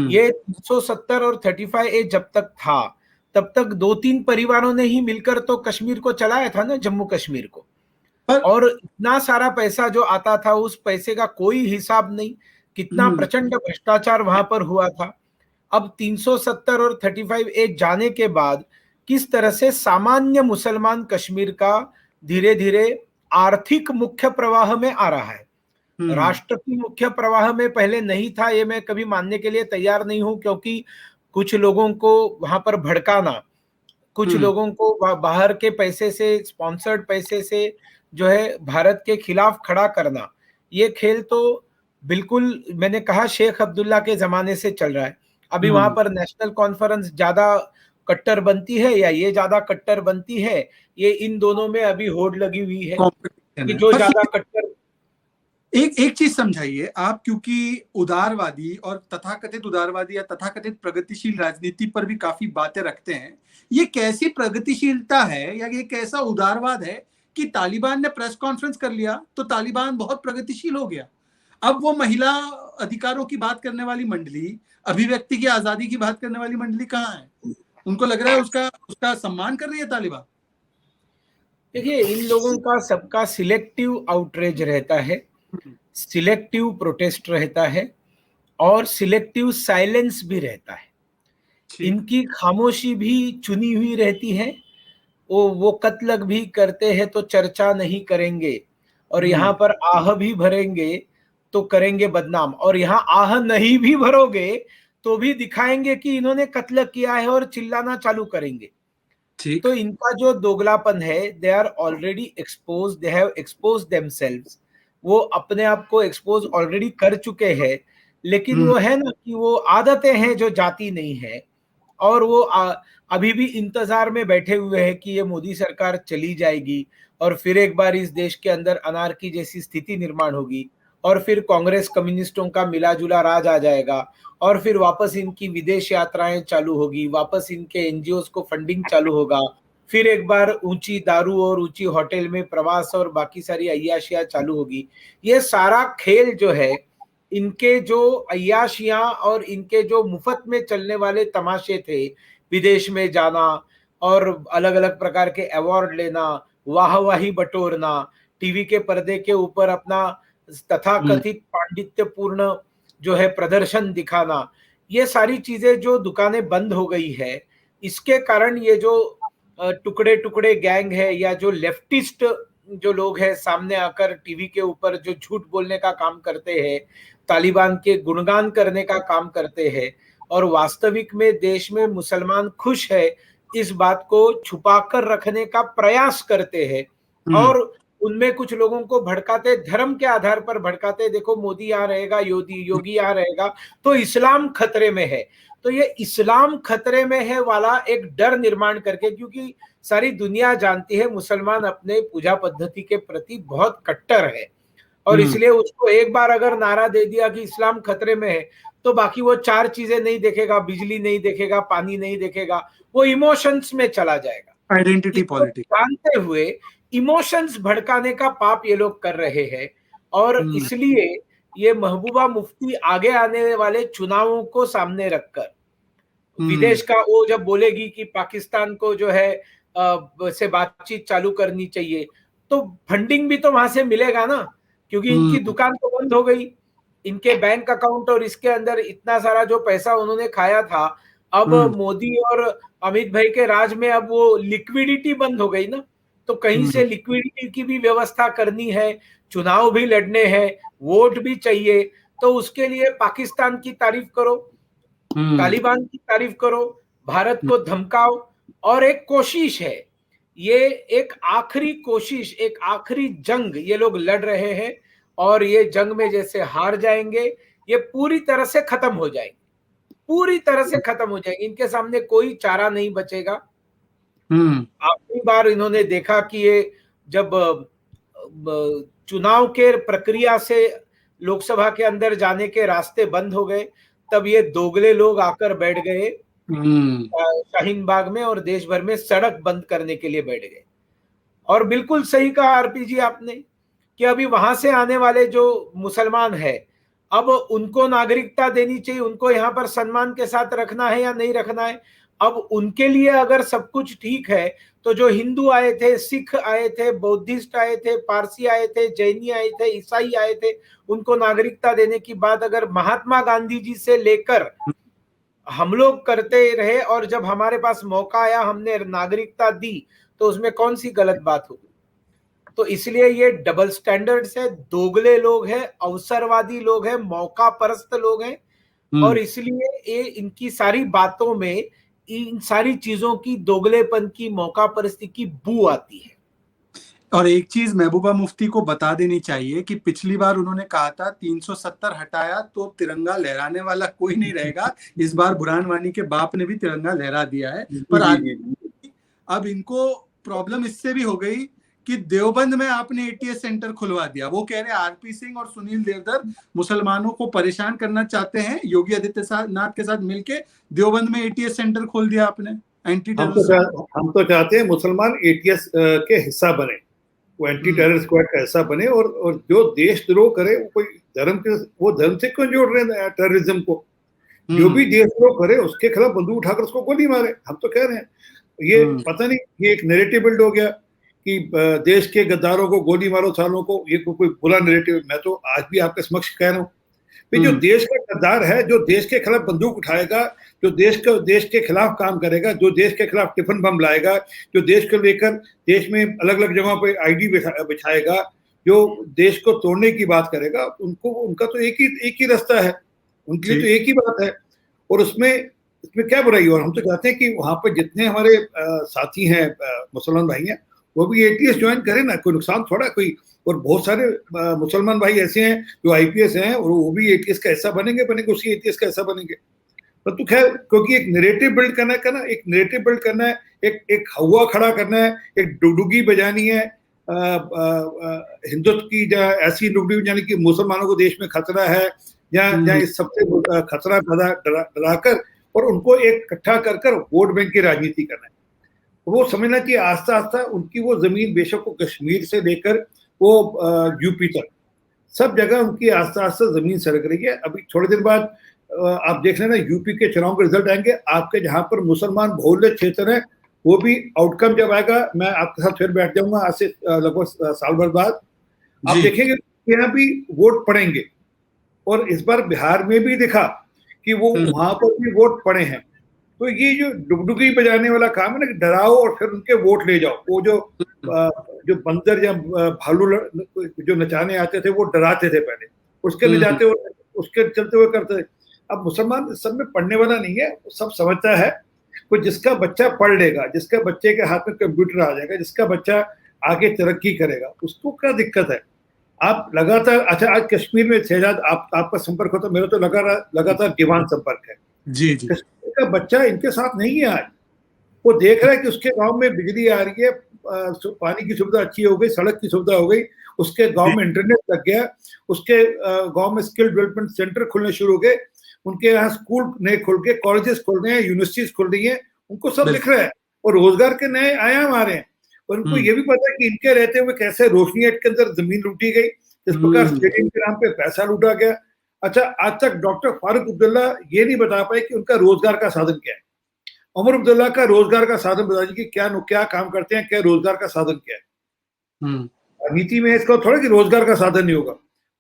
ये 370 और 35A जब तक था तब तक 2-3 परिवारों ने ही मिलकर तो कश्मीर को चलाया था ना, जम्मू कश्मीर को। और इतना सारा पैसा जो आता था उस पैसे का कोई हिसाब नहीं, कितना प्रचंड भ्रष्टाचार वहां पर हुआ था। अब 370 और 35A जाने के बाद किस तरह से सामान्य मुसलमान कश्मीर का धीरे धीरे आर्थिक मुख्य प्रवाह में आ रहा है। राष्ट्र की मुख्य प्रवाह में पहले नहीं था, ये मैं कभी मानने के लिए तैयार नहीं हूं, क्योंकि कुछ लोगों को वहां पर भड़काना, कुछ लोगों को बाहर के पैसे से, स्पॉन्सर्ड पैसे से जो है भारत के खिलाफ खड़ा करना, ये खेल तो बिल्कुल मैंने कहा शेख अब्दुल्ला के जमाने से चल रहा है। अभी वहां पर नेशनल कॉन्फ्रेंस ज्यादा कट्टर बनती है या ये ज्यादा कट्टर बनती है, ये इन दोनों में अभी होड़ लगी हुई है कि जो ज्यादा कट्टर। एक चीज समझाइए आप, क्योंकि उदारवादी और तथाकथित उदारवादी या तथाकथित प्रगतिशील राजनीति पर भी काफी बातें रखते हैं। ये कैसी प्रगतिशीलता है या ये कैसा उदारवाद है कि तालिबान ने प्रेस कॉन्फ्रेंस कर लिया तो तालिबान बहुत प्रगतिशील हो गया? अब वो महिला अधिकारों की बात करने वाली मंडली, अभिव्यक्ति की आजादी की बात करने वाली मंडली कहाँ है? उनको लग रहा है उसका सम्मान कर रही है तालिबान। देखिए, इन लोगों का सबका सिलेक्टिव आउटरीच रहता है, सिलेक्टिव प्रोटेस्ट रहता है, और सिलेक्टिव साइलेंस भी रहता है। इनकी खामोशी भी चुनी हुई रहती है। वो कत्ल भी करते हैं तो चर्चा नहीं करेंगे, और यहाँ पर आह भी भरेंगे तो करेंगे बदनाम, और यहाँ आह नहीं भी भरोगे तो भी दिखाएंगे कि इन्होंने कत्ल किया है और चिल्लाना चालू करेंगे। तो इनका जो दोगलापन है, they are already expose, they have expose themselves, वो अपने आप को एक्सपोज ऑलरेडी कर चुके हैं। लेकिन वो है ना कि वो आदतें हैं जो जाती नहीं है, और वो अभी भी इंतजार में बैठे हुए हैं कि ये मोदी सरकार चली जाएगी और फिर एक बार इस देश के अंदर अनार्की जैसी स्थिति निर्माण होगी, और फिर कांग्रेस कम्युनिस्टों का मिला जुला राज आ जाएगा, और फिर वापस इनकी विदेश यात्राएं चालू होगी, वापस इनके एनजीओस को फंडिंग चालू होगा, फिर एक बार ऊंची दारू और ऊंची होटल में प्रवास और बाकी सारी अय्याशियां चालू होगी। ये सारा खेल जो है, इनके जो अय्याशियां और इनके जो मुफ्त में चलने वाले तमाशे थे, विदेश में जाना और अलग अलग प्रकार के अवार्ड लेना, वाहवाही बटोरना, टीवी के पर्दे के ऊपर अपना तथाकथित पांडित्यपूर्ण जो है प्रदर्शन दिखाना, ये सारी चीजें जो दुकानें बंद हो गई है, इसके कारण ये जो टुकड़े टुकड़े गैंग है या जो लेफ्टिस्ट जो लोग हैं सामने आकर टीवी के ऊपर जो झूठ बोलने का काम करते हैं, तालिबान के गुणगान करने का काम करते हैं, और वास्तविक में देश में मुसलमान खुश है इस बात को छुपाकर रखने का प्रयास करते हैं, और उनमें कुछ लोगों को भड़काते, धर्म के आधार पर भड़काते, देखो मोदी यहाँ रहेगा, योगी यहाँ रहेगा तो इस्लाम खतरे में है। तो ये इस्लाम खतरे में है वाला एक डर निर्माण करके, क्योंकि सारी दुनिया जानती है मुसलमान अपने पूजा पद्धति के प्रति बहुत कट्टर है, और इसलिए उसको एक बार अगर नारा दे दिया कि इस्लाम खतरे में है तो बाकी वो 4 चीजें नहीं देखेगा, बिजली नहीं देखेगा, पानी नहीं देखेगा, वो इमोशंस में चला जाएगा। आइडेंटिटी पॉलिटिक्स जानते हुए इमोशंस भड़काने का पाप ये लोग कर रहे हैं। और इसलिए ये महबूबा मुफ्ती आगे आने वाले चुनावों को सामने रखकर विदेश का वो जब बोलेगी कि पाकिस्तान को जो है से बातचीत चालू करनी चाहिए, तो फंडिंग भी तो वहां से मिलेगा ना, क्योंकि इनकी दुकान तो बंद हो गई, इनके बैंक अकाउंट और इसके अंदर इतना सारा जो पैसा उन्होंने खाया था, अब मोदी और अमित भाई के राज में अब वो लिक्विडिटी बंद हो गई ना, तो कहीं से लिक्विडिटी की भी व्यवस्था करनी है, चुनाव भी लड़ने हैं, वोट भी चाहिए, तो उसके लिए पाकिस्तान की तारीफ करो, तालिबान की तारीफ करो, भारत को धमकाओ, और एक कोशिश है, ये एक आखिरी कोशिश, एक आखिरी जंग ये लोग लड़ रहे हैं, और ये जंग में जैसे हार जाएंगे, ये पूरी तरह से खत्म हो जाएंगे, पूरी तरह से खत्म हो जाएंगे, इनके सामने कोई चारा नहीं बचेगा। आखिरी बार इन्होंने देखा कि ये जब चुनाव के प्रक्रिया से लोकसभा के अंदर जाने के रास्ते बंद हो गए, तब ये दोगले लोग आकर बैठ गए शाहीन बाग में और देश भर में सड़क बंद करने के लिए बैठ गए। और बिल्कुल सही कहा आरपी जी आपने कि अभी वहां से आने वाले जो मुसलमान है, अब उनको नागरिकता देनी चाहिए, उनको यहाँ पर सम्मान के साथ रखना है या नहीं रखना है। अब उनके लिए अगर सब कुछ ठीक है, तो जो हिंदू आए थे, सिख आए थे, बौद्धिस्ट आए थे, पारसी आए थे, जैनी आए थे, ईसाई आए थे, उनको नागरिकता देने की बात अगर महात्मा गांधी जी से लेकर हम लोग करते रहे, और जब हमारे पास मौका आया हमने नागरिकता दी, तो उसमें कौन सी गलत बात होगी। तो इसलिए ये डबल स्टैंडर्ड्स है, दोगले लोग हैं, अवसरवादी लोग हैं, मौका परस्त लोग हैं, और इसलिए ये इनकी सारी बातों में इन सारी चीजों की दोगलेपन की, मौका परस्ती की बू आती है। और एक चीज महबूबा मुफ्ती को बता देनी चाहिए कि पिछली बार उन्होंने कहा था 370 हटाया तो तिरंगा लहराने वाला कोई नहीं रहेगा। इस बार बुरहान वानी के बाप ने भी तिरंगा लहरा दिया है। पर अब इनको प्रॉब्लम इससे भी हो गई कि देवबंद में आपने एटीएस सेंटर खुलवा दिया। वो कह रहे हैं आरपी सिंह और सुनील देवधर मुसलमानों को परेशान करना चाहते हैं, योगी आदित्यनाथ के साथ मिलके देवबंद में एटीएस सेंटर खोल दिया आपने। एंटी टेरर हम तो चाहते हैं मुसलमान एटीएस के हिस्सा बने, वो एंटी टेरर स्क्वाड का हिस्सा बने, और जो देशद्रोह करे वो कोई धर्म से क्यों जोड़ रहे हैं टेररिज्म को। जो भी देशद्रोह करे उसके खिलाफ बंदूक उठाकर उसको गोली मारे। हम तो कह रहे हैं ये पता नहीं, ये एक नैरेटिव बिल्ड हो गया कि देश के गद्दारों को गोली मारो सालों को, ये कोई बुरा नैरेटिव। मैं तो आज भी आपके समक्ष कह रहा हूँ, जो देश का गद्दार है, जो देश के खिलाफ बंदूक उठाएगा, जो देश के खिलाफ काम करेगा, जो देश के खिलाफ टिफिन बम लाएगा, जो देश को लेकर देश में अलग अलग जगहों पर आईडी बिछाएगा, जो देश को तोड़ने की बात करेगा, उनका तो एक ही रास्ता है, उनके लिए तो एक ही बात है। और इसमें क्या बुराई है। और हम तो चाहते हैं कि वहां पर जितने हमारे साथी हैं मुसलमान भाई हैं, वो भी एटीएस ज्वाइन करें ना, कोई नुकसान थोड़ा कोई। और बहुत सारे मुसलमान भाई ऐसे हैं जो आईपीएस हैं और वो भी एटीएस का हिस्सा बनेंगे, उसी एटीएस का हिस्सा बनेंगे। तो खैर, क्योंकि एक नैरेटिव बिल्ड करना है, एक नैरेटिव बिल्ड करना है, एक हवा खड़ा करना है, एक डुगडुगी बजानी है हिंदुत्व की, जहाँ ऐसी डुगडुगी बजानी कि मुसलमानों को देश में खतरा है, जहाँ इस सबसे खतरा डराकर और उनको एक इकट्ठा कर वोट बैंक की राजनीति करना है। वो समझना कि आस्ता आस्ता उनकी वो जमीन, बेशक वो कश्मीर से लेकर वो यूपी तक सब जगह उनकी आस्ता आस्ता जमीन सरक रही है। अभी थोड़े दिन बाद आप देख लेना यूपी के चुनाव के रिजल्ट आएंगे, आपके जहां पर मुसलमान बहुल्य क्षेत्र है वो भी आउटकम जब आएगा, मैं आपके साथ फिर बैठ जाऊंगा आज से लगभग साल भर बाद, आप देखेंगे यहाँ भी वोट पड़ेंगे। और इस बार बिहार में भी दिखा कि वो वहां पर भी वोट पड़े हैं। तो ये जो डुगडुगी बजाने वाला काम है ना, कि डराओ और फिर उनके वोट ले जाओ, वो जो बंदर या भालू जो नचाने आते थे वो डराते थे पहले, उसके ले जाते हुए, उसके चलते हुए करते थे। अब मुसलमान सब में पढ़ने वाला नहीं है, सब समझता है। कोई जिसका बच्चा पढ़ लेगा, जिसका बच्चे के हाथ में कंप्यूटर आ जाएगा, जिसका बच्चा आगे तरक्की करेगा, उसको क्या दिक्कत है। आप लगातार, अच्छा आज कश्मीर में शहजाद आपका संपर्क होता, मेरा तो लगातार दीवान संपर्क है। जी। कश्मीर का बच्चा इनके साथ नहीं है आज। वो देख रहा है कि उसके गांव में बिजली आ रही है, पानी की सुविधा अच्छी हो गई, सड़क की सुविधा हो गई, उसके गांव में इंटरनेट लग गया, उसके गांव में स्किल डेवलपमेंट सेंटर खुलने शुरू हो गए, उनके यहाँ स्कूल नए खुल गए, कॉलेजेस खुल रहे हैं, यूनिवर्सिटीज खुल रही हैं, उनको सब दिख रहा है और रोजगार के नए आयाम आ रहे हैं। और उनको ये भी पता है कि इनके रहते हुए कैसे रोशनीएट के अंदर जमीन लूटी गई, इस प्रकार स्टेडियम के नाम पे पैसा लूटा गया। अच्छा, आज तक डॉक्टर फारूक अब्दुल्ला ये नहीं बता पाए कि उनका रोजगार का साधन क्या है। उमर अब्दुल्ला का रोजगार का साधन बता दीजिए कि क्या काम करते हैं, क्या रोजगार का साधन क्या है। नीति में इसका थोड़ा कि रोजगार का साधन नहीं होगा,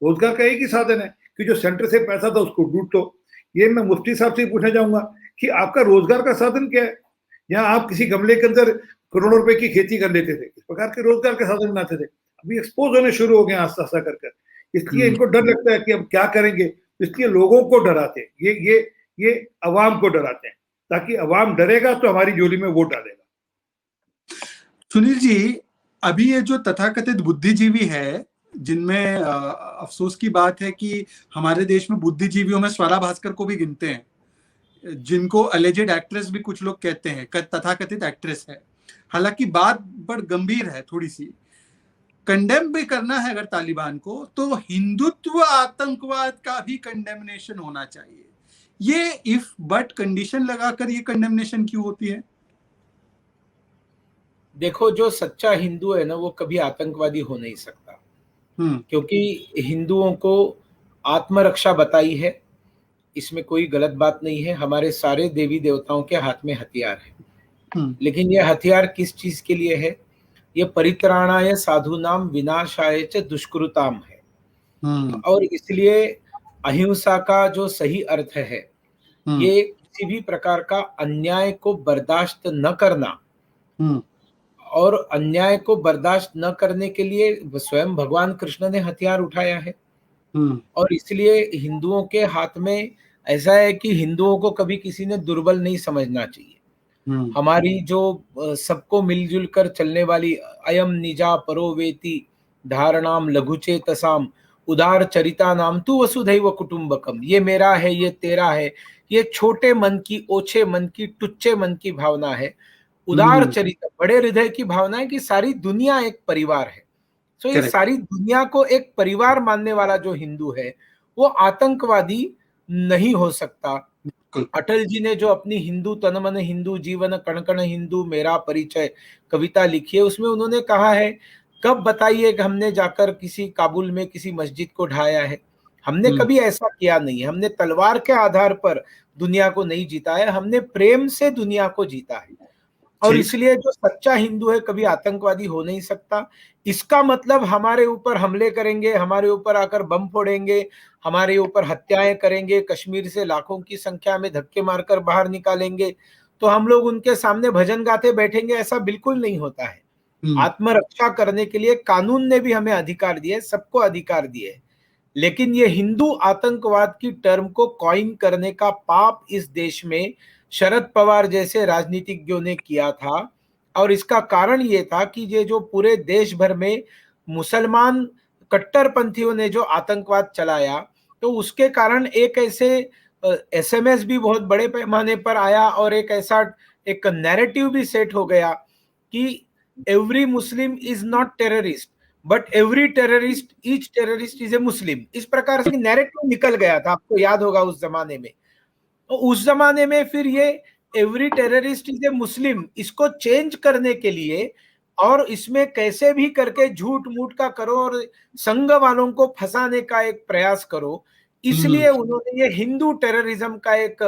रोजगार का एक ही साधन है कि जो सेंटर से पैसा था उसको लूट लो। ये मैं मुफ्ती साहब से पूछना चाहूंगा कि आपका रोजगार का साधन क्या है। यहाँ आप किसी गमले के अंदर करोड़ों रुपए की खेती कर लेते थे, इस प्रकार के रोजगार के साधन बनाते थे। अभी एक्सपोज होने शुरू हो गए आस्ता आस्ता कर, इसलिए इनको डर लगता है कि अब क्या करेंगे, इसलिए लोगों को डराते हैं, ये अवाम को डराते हैं, ताकि अवाम डरेगा तो हमारी झोली में वोट डालेगा। सुनील जी, अभी ये जो तथाकथित बुद्धिजीवी है, जिनमें अफसोस की बात है कि हमारे देश में बुद्धिजीवियों में स्वरा भास्कर को भी गिनते हैं, जिनको अलेजेड एक्ट्रेस भी कुछ लोग कहते हैं, तथाकथित एक्ट्रेस है। हालांकि बात बड़ गंभीर है थोड़ी सी। कंडेम भी करना है अगर तालिबान को, तो हिंदुत्व आतंकवाद का भी कंडेमनेशन होना चाहिए। ये इफ बट कंडीशन लगाकर ये कंडेमनेशन क्यों होती है? देखो, जो सच्चा हिंदू है ना, वो कभी आतंकवादी हो नहीं सकता, क्योंकि हिंदुओं को आत्मरक्षा बताई है, इसमें कोई गलत बात नहीं है। हमारे सारे देवी देवताओं के हाथ में हथियार है, लेकिन ये हथियार किस चीज के लिए है? ये परित्राणाय साधुनाम विनाशाय च दुष्कृताम है। और इसलिए अहिंसा का जो सही अर्थ है, ये किसी भी प्रकार का अन्याय को बर्दाश्त न करना, और अन्याय को बर्दाश्त न करने के लिए स्वयं भगवान कृष्ण ने हथियार उठाया है। और इसलिए हिंदुओं के हाथ में ऐसा है कि हिंदुओं को कभी किसी ने दुर्बल नहीं समझना चाहिए। हमारी जो सबको मिलजुल कर चलने वाली अयम निजा परोवेति धारणाम लघुचेतसाम उदार चरिता नाम तू वसुधैव कुटुंबकम, ये मेरा है, ये तेरा है, ये छोटे मन की, ओछे मन की, टुच्चे मन की भावना है। उदार चरित्र, बड़े हृदय की भावना है कि सारी दुनिया एक परिवार है। तो ये सारी दुनिया को एक परिवार मानने वाला जो हिंदू है, वो आतंकवादी नहीं हो सकता। अटल जी ने जो अपनी हिंदू तन मन हिंदू जीवन कण कण हिंदू मेरा परिचय कविता लिखी है, उसमें उन्होंने कहा है, कब बताइए कि हमने जाकर किसी काबुल में किसी मस्जिद को ढाया है? हमने कभी ऐसा किया नहीं है। हमने तलवार के आधार पर दुनिया को नहीं जीता है, हमने प्रेम से दुनिया को जीता है। और इसलिए जो सच्चा हिंदू है कभी आतंकवादी हो नहीं सकता। इसका मतलब हमारे ऊपर हमले करेंगे, हमारे ऊपर आकर बम फोड़ेंगे, हमारे ऊपर हत्याएं करेंगे, कश्मीर से लाखों की संख्या में धक्के मारकर बाहर निकालेंगे, तो हम लोग उनके सामने भजन गाते बैठेंगे, ऐसा बिल्कुल नहीं होता है। आत्मरक्षा करने के लिए कानून ने भी हमें अधिकार दिए, सबको अधिकार दिए, लेकिन ये हिंदू आतंकवाद की टर्म को कॉइन करने का पाप इस देश में शरद पवार जैसे राजनीतिज्ञों ने किया था। और इसका कारण ये था कि ये जो पूरे देश भर में मुसलमान कट्टरपंथियों ने जो आतंकवाद चलाया, तो उसके कारण एक ऐसे एसएमएस भी बहुत बड़े पैमाने पर आया और एक ऐसा एक नैरेटिव भी सेट हो गया कि every Muslim is not terrorist but every terrorist each terrorist is a Muslim. इस प्रकार से नैरेटिव निकल गया था, आपको याद होगा उस जमाने में। तो उस जमाने में फिर ये एवरी टेररिस्ट इज ए मुस्लिम, इसको चेंज करने के लिए और इसमें कैसे भी करके झूठ मूठ का करो और संघ वालों को फंसाने का एक प्रयास करो, इसलिए उन्होंने ये हिंदू टेररिज्म का एक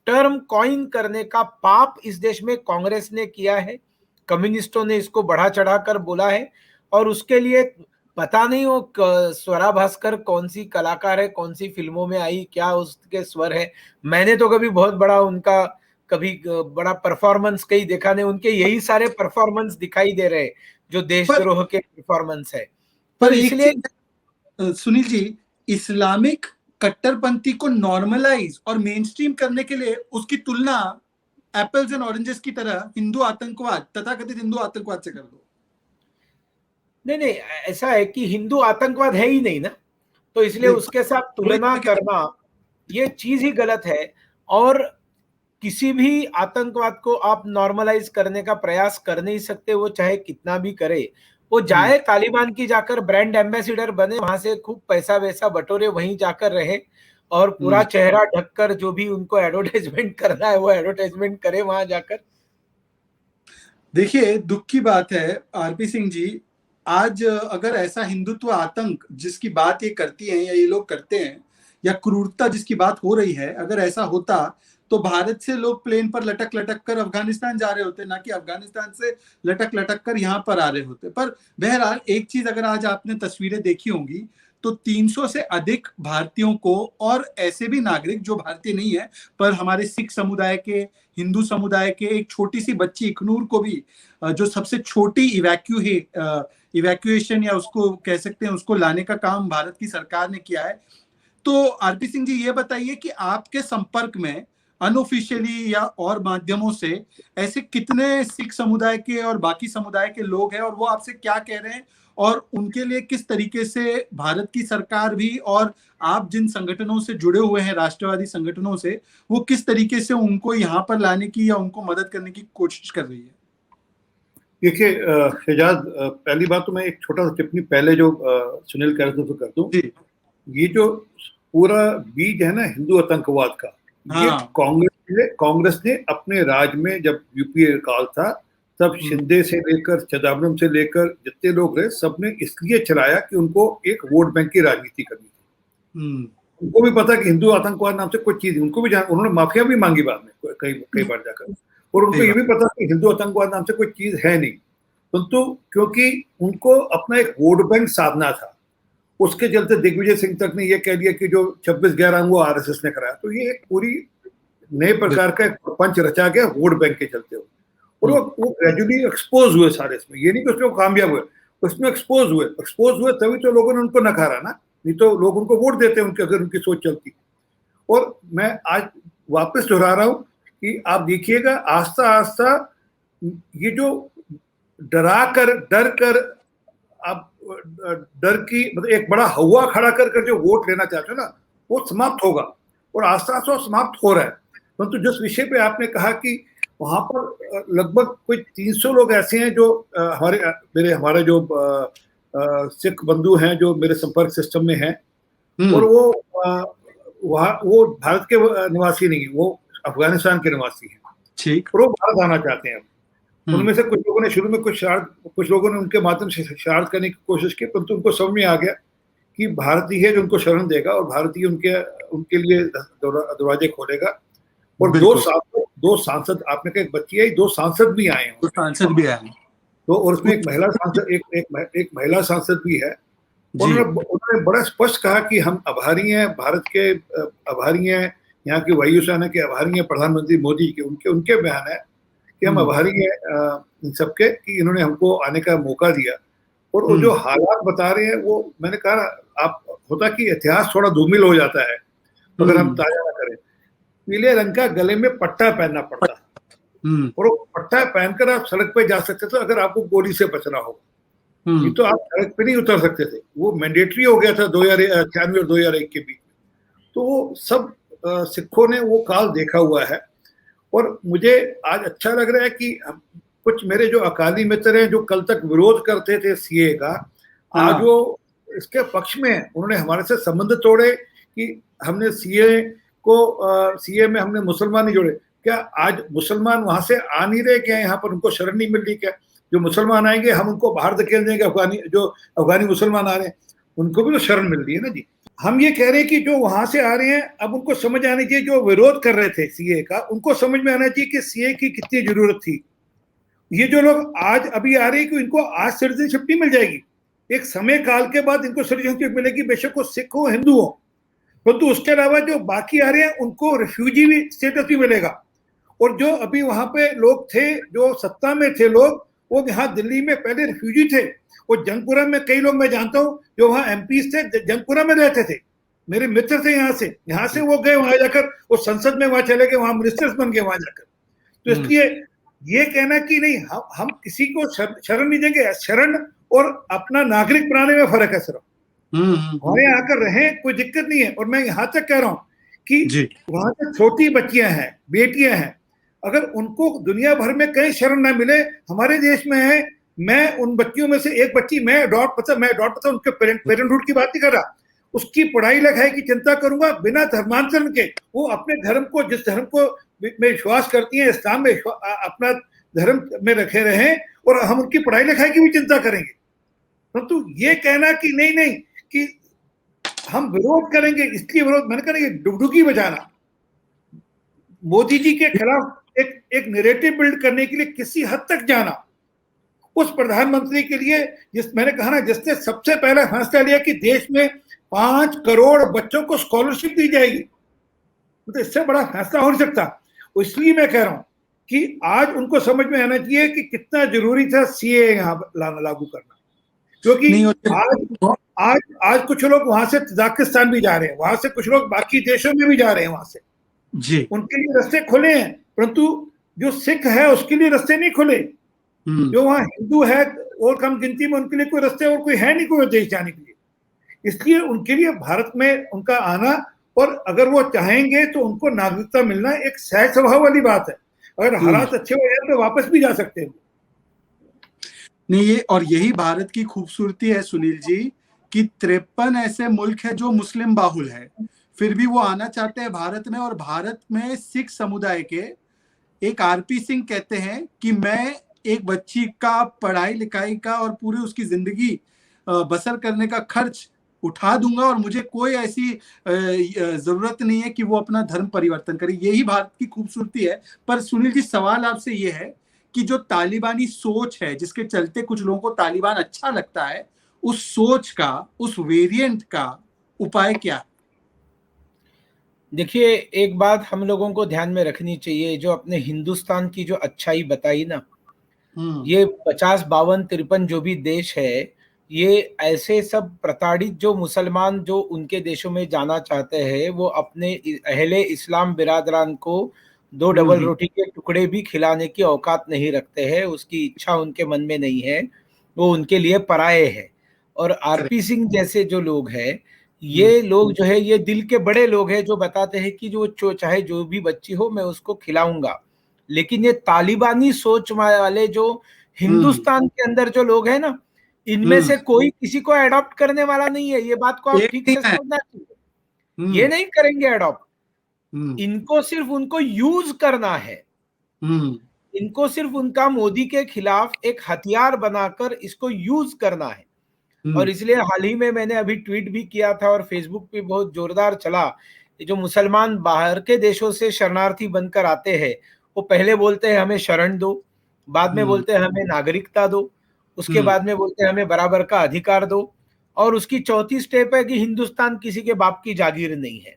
टर्म कॉइन करने का पाप इस देश में कांग्रेस ने किया है। कम्युनिस्टों ने इसको बढ़ा चढ़ाकर बोला है और उसके लिए पता नहीं वो स्वरा भास्कर कौन सी कलाकार है, कौन सी फिल्मों में आई, क्या उसके स्वर है। मैंने तो कभी बहुत बड़ा उनका कभी बड़ा परफॉर्मेंस कहीं देखा नहीं। उनके यही सारे परफॉर्मेंस दिखाई दे रहे जो देशद्रोह के परफॉर्मेंस है। पर इसलिए सुनील जी, इस्लामिक कट्टरपंथी को नॉर्मलाइज और मेनस्ट्रीम करने के लिए उसकी तुलना एप्पल्स एंड ऑरेंजेस की तरह हिंदू आतंकवाद, तथाकथित हिंदू आतंकवाद से कर दो। नहीं, ऐसा है कि हिंदू आतंकवाद है ही नहीं ना, तो इसलिए उसके साथ तुलना करना ये चीज ही गलत है। और किसी भी आतंकवाद को आप नॉर्मलाइज करने का प्रयास कर नहीं सकते, वो चाहे कितना भी करे। वो जाए तालिबान की जाकर ब्रांड एम्बेसडर बने, वहां से खूब पैसा वैसा बटोरे, वहीं जाकर रहे और पूरा चेहरा ढककर जो भी उनको एडवर्टाइजमेंट करना है वो एडवर्टाइजमेंट करे वहां जाकर। देखिए, दुख की बात है आरपी सिंह जी, आज अगर ऐसा हिंदुत्व आतंक जिसकी बात ये करती हैं या ये लोग करते हैं, या क्रूरता जिसकी बात हो रही है, अगर ऐसा होता तो भारत से लोग प्लेन पर लटक लटक कर अफगानिस्तान जा रहे होते, ना कि अफगानिस्तान से लटक लटक कर यहाँ पर आ रहे होते। पर बहरहाल एक चीज अगर आज आपने तस्वीरें देखी होंगी तो 300 से अधिक भारतीयों को, और ऐसे भी नागरिक जो भारतीय नहीं है पर हमारे सिख समुदाय के, हिंदू समुदाय के, एक छोटी सी बच्ची इखनूर को भी, जो सबसे छोटी इवैक्यूएशन या उसको कह सकते हैं, उसको लाने का काम भारत की सरकार ने किया है। तो आरपी सिंह जी, ये बताइए कि आपके संपर्क में अनऑफिशियली या और माध्यमों से ऐसे कितने सिख समुदाय के और बाकी समुदाय के लोग हैं, और वो आपसे क्या कह रहे हैं, और उनके लिए किस तरीके से भारत की सरकार भी और आप जिन संगठनों से जुड़े हुए हैं, राष्ट्रवादी संगठनों से, वो किस तरीके से उनको यहाँ पर लाने की या उनको मदद करने की कोशिश कर रही है? देखिए शहजाद, पहली बात तो मैं एक छोटा सा टिप्पणी पहले जो सुनील कह रहे थे तो कर दूं। ये जो पूरा बीज है ना हिंदू आतंकवाद का, ये कांग्रेस ने अपने राज में, जब यूपीए काल था तब शिंदे से लेकर चिदम्बरम से लेकर जितने लोग रहे, सबने इसलिए चलाया कि उनको एक वोट बैंक की राजनीति करनी थी। उनको भी पता कि हिंदू आतंकवाद नाम से कुछ चीज, उनको भी उन्होंने माफिया भी मांगी बाद में कई बार जाकर, और उनको ये भी पता कि हिंदू आतंकवाद नाम से कोई चीज है नहीं, परंतु क्योंकि उनको अपना एक वोट बैंक साधना था, उसके चलते दिग्विजय सिंह तक ने यह कह दिया कि जो 26/11 वो आरएसएस ने कराया। तो ये एक पूरी नए प्रकार का पंच रचा गया वोट बैंक के चलते हुए, और वो ग्रेजुअली एक्सपोज हुए सारे इसमें। ये नहीं कि उसमें कामयाब हुए, उसमें एक्सपोज हुए तभी तो लोगों ने उनको नकारा ना, नहीं तो लोग उनको वोट देते उनके, अगर उनकी सोच चलती। और मैं आज वापस दोहरा रहा हूँ कि आप देखिएगा आस्ता आस्ता ये जो डर कर आप डर की मतलब एक बड़ा हवा खड़ा कर जो वोट लेना चाहते हो ना, वो समाप्त होगा, और आस्ता आस्ता समाप्त हो रहा है। परंतु जिस विषय पे आपने कहा कि वहां पर लगभग कोई 300 लोग ऐसे हैं जो हमारे जो सिख बंधु हैं जो मेरे संपर्क सिस्टम में हैं, और वो भारत के निवासी नहीं है, वो अफगानिस्तान के निवासी हैं, ठीक, और वो भारत आना चाहते हैं। उनमें से कुछ लोगों ने शुरू में कुछ लोगों ने उनके माध्यम से शरारत करने की कोशिश की, परंतु उनको समझ में आ गया कि भारतीय है जो उनको शरण देगा, और भारतीय उनके लिए दरवाजे खोलेगा। और दो सांसद आपने कहा, एक बच्ची आई, 2 सांसद भी आए हैं, तो और उसमें एक महिला सांसद भी है। उन्होंने बड़ा स्पष्ट कहा कि हम आभारी हैं, भारत के आभारी हैं, यहाँ की वायुसेना के आभारी हैं, प्रधानमंत्री मोदी के, उनके बयान है कि हम आभारी हैं इन सबके कि इन्होंने हमको आने का मौका दिया। और वो जो हालात बता रहे हैं, वो मैंने कहा आप होता कि इतिहास थोड़ा धूमिल हो जाता है अगर हम ताजा ना करें। पीले रंग का गले में पट्टा पहनना पड़ता है, और वो पट्टा पहनकर आप सड़क पे जा सकते थे अगर आपको गोली से बचना हो, नहीं तो आप सड़क पे नहीं उतर सकते थे। वो मैंडेटरी हो गया था 2096 और 2001 के बीच। तो वो सब सिखों ने वो काल देखा हुआ है, और मुझे आज अच्छा लग रहा है कि कुछ मेरे जो अकाली मित्र हैं जो कल तक विरोध करते थे सीए का, आज वो इसके पक्ष में हैं। उन्होंने हमारे से संबंध तोड़े कि हमने सीए में हमने मुसलमान नहीं जोड़े। क्या आज मुसलमान वहां से आ नहीं रहे क्या? यहाँ पर उनको शरण नहीं मिल रही क्या? जो मुसलमान आएंगे हम उनको बाहर धकेल देंगे, अफगानी मुसलमान आ रहे हैं उनको भी तो शरण मिल रही है ना जी। हम ये कह रहे हैं कि जो वहां से आ रहे हैं अब उनको समझ आनी चाहिए, जो विरोध कर रहे थे सीए का उनको समझ में आना चाहिए कि सीए की कितनी जरूरत थी। ये जो लोग आज अभी आ रहे हैं कि इनको आज सिटीजनशिप नहीं मिल जाएगी, एक समय काल के बाद इनको सिटीजनशिप मिलेगी, बेशक वो सिख हो हिंदू हो, परंतु उसके अलावा जो बाकी आ रहे हैं उनको रिफ्यूजी भी स्टेटस भी मिलेगा। और जो अभी वहां पे लोग थे, जो सत्ता में थे लोग, वो यहाँ दिल्ली में पहले रिफ्यूजी थे, और जंगपुरा में कई लोग मैं जानता हूँ जो वहाँ एमपीज थे, जंगपुरा में रहते थे, मेरे मित्र थे यहाँ से वो गए वहां जाकर, वो संसद में वहां चले गए, वहां मिनिस्टर्स बन गए वहां जाकर। तो इसलिए ये कहना कि नहीं हम किसी को शरण नहीं देंगे, शरण और अपना नागरिक बनाने में फर्क है सिर्फ। हमें आकर रहे कोई दिक्कत नहीं है। और मैं यहाँ तक कह रहा हूँ कि वहां से छोटी बच्चियां हैं, बेटियां हैं, अगर उनको दुनिया भर में कहीं शरण ना मिले, हमारे देश में है, मैं उन बच्चियों में से एक बच्ची मैं अडॉप्ट पता उनके पेरेंटहुड की बात नहीं कर रहा, उसकी पढ़ाई लिखाई की चिंता करूंगा बिना धर्मांतरण के। वो अपने धर्म को, जिस धर्म को में विश्वास करती हैं, इस्लाम में अपना धर्म में रखे रहें और हम उनकी पढ़ाई लिखाई की भी चिंता करेंगे। परंतु ये कहना कि नहीं नहीं कि हम विरोध करेंगे, इसलिए विरोध, मैंने कहा ये डुगडुगी बजाना, मोदी जी के खिलाफ एक नैरेटिव बिल्ड करने के लिए किसी हद तक जाना, उस प्रधानमंत्री के लिए मैंने कहा ना, जिसने सबसे पहले फैसला लिया कि देश में 5 करोड़ बच्चों को स्कॉलरशिप दी जाएगी, तो इससे बड़ा फैसला हो नहीं सकता। इसलिए मैं कह रहा हूं कि आज उनको समझ में आना चाहिए कि कितना जरूरी था सीए यहाँ लागू करना, क्योंकि आज कुछ लोग वहां से तजाकिस्तान भी जा रहे हैं, वहां से कुछ लोग बाकी देशों में भी जा रहे हैं, वहां से जी उनके लिए रास्ते खुले हैं, परंतु जो सिख है उसके लिए रास्ते नहीं खुले। जो वहां हिंदू है और कम गिनती में, उनके लिए कोई रास्ते और कोई है नहीं कोई देश जाने के लिए। इसलिए उनके लिए भारत में उनका आना, और अगर वो चाहेंगे तो उनको नागरिकता मिलना एक सहज स्वभाव वाली बात है। अगर हालात अच्छे हो जाए तो वापस भी जा सकते हैं। नहीं, ये और यही भारत की खूबसूरती है सुनील जी कि 53 ऐसे मुल्क है जो मुस्लिम बाहुल है, फिर भी वो आना चाहते हैं भारत में। और भारत में सिख समुदाय के एक आरपी सिंह कहते हैं कि मैं एक बच्ची का पढ़ाई लिखाई का और पूरी उसकी जिंदगी बसर करने का खर्च उठा दूंगा, और मुझे कोई ऐसी जरूरत नहीं है कि वो अपना धर्म परिवर्तन करे। यही भारत की खूबसूरती है। पर सुनील जी, सवाल आपसे ये है कि जो तालिबानी सोच है, जिसके चलते कुछ लोगों को तालिबान अच्छा लगता है, उस सोच का, उस वेरिएंट का उपाय क्या है? देखिए, एक बात हम लोगों को ध्यान में रखनी चाहिए, जो अपने हिंदुस्तान की जो अच्छाई बताई ना, ये 50, 52, 53 जो भी देश है, ये ऐसे सब प्रताड़ित जो मुसलमान जो उनके देशों में जाना चाहते हैं, वो अपने अहले इस्लाम बिरादरान को 2 डबल रोटी के टुकड़े भी खिलाने की औकात नहीं रखते हैं, उसकी इच्छा उनके मन में नहीं है, वो उनके लिए पराये है। और आरपी सिंह जैसे जो लोग हैं, ये लोग जो है, ये दिल के बड़े लोग हैं, जो बताते हैं कि जो चाहे जो भी बच्ची हो मैं उसको खिलाऊंगा। लेकिन ये तालिबानी सोच वाले जो हिंदुस्तान के अंदर जो लोग हैं ना, इनमें से कोई किसी को अडॉप्ट करने वाला नहीं है। ये बात को आप ठीक से समझना चाहिए। ये नहीं करेंगे अडॉप्ट, इनको सिर्फ उनको यूज करना है। इनको सिर्फ उनका मोदी के खिलाफ एक हथियार बनाकर इसको यूज करना है। और इसलिए हाल ही में मैंने अभी ट्वीट भी किया था और फेसबुक पे बहुत जोरदार चला, जो मुसलमान बाहर के देशों से शरणार्थी बनकर आते हैं, वो पहले बोलते हैं हमें शरण दो, बाद में बोलते हैं हमें नागरिकता दो, उसके बाद में बोलते हैं हमें बराबर का अधिकार दो, और उसकी चौथी स्टेप है कि हिंदुस्तान किसी के बाप की जागीर नहीं है।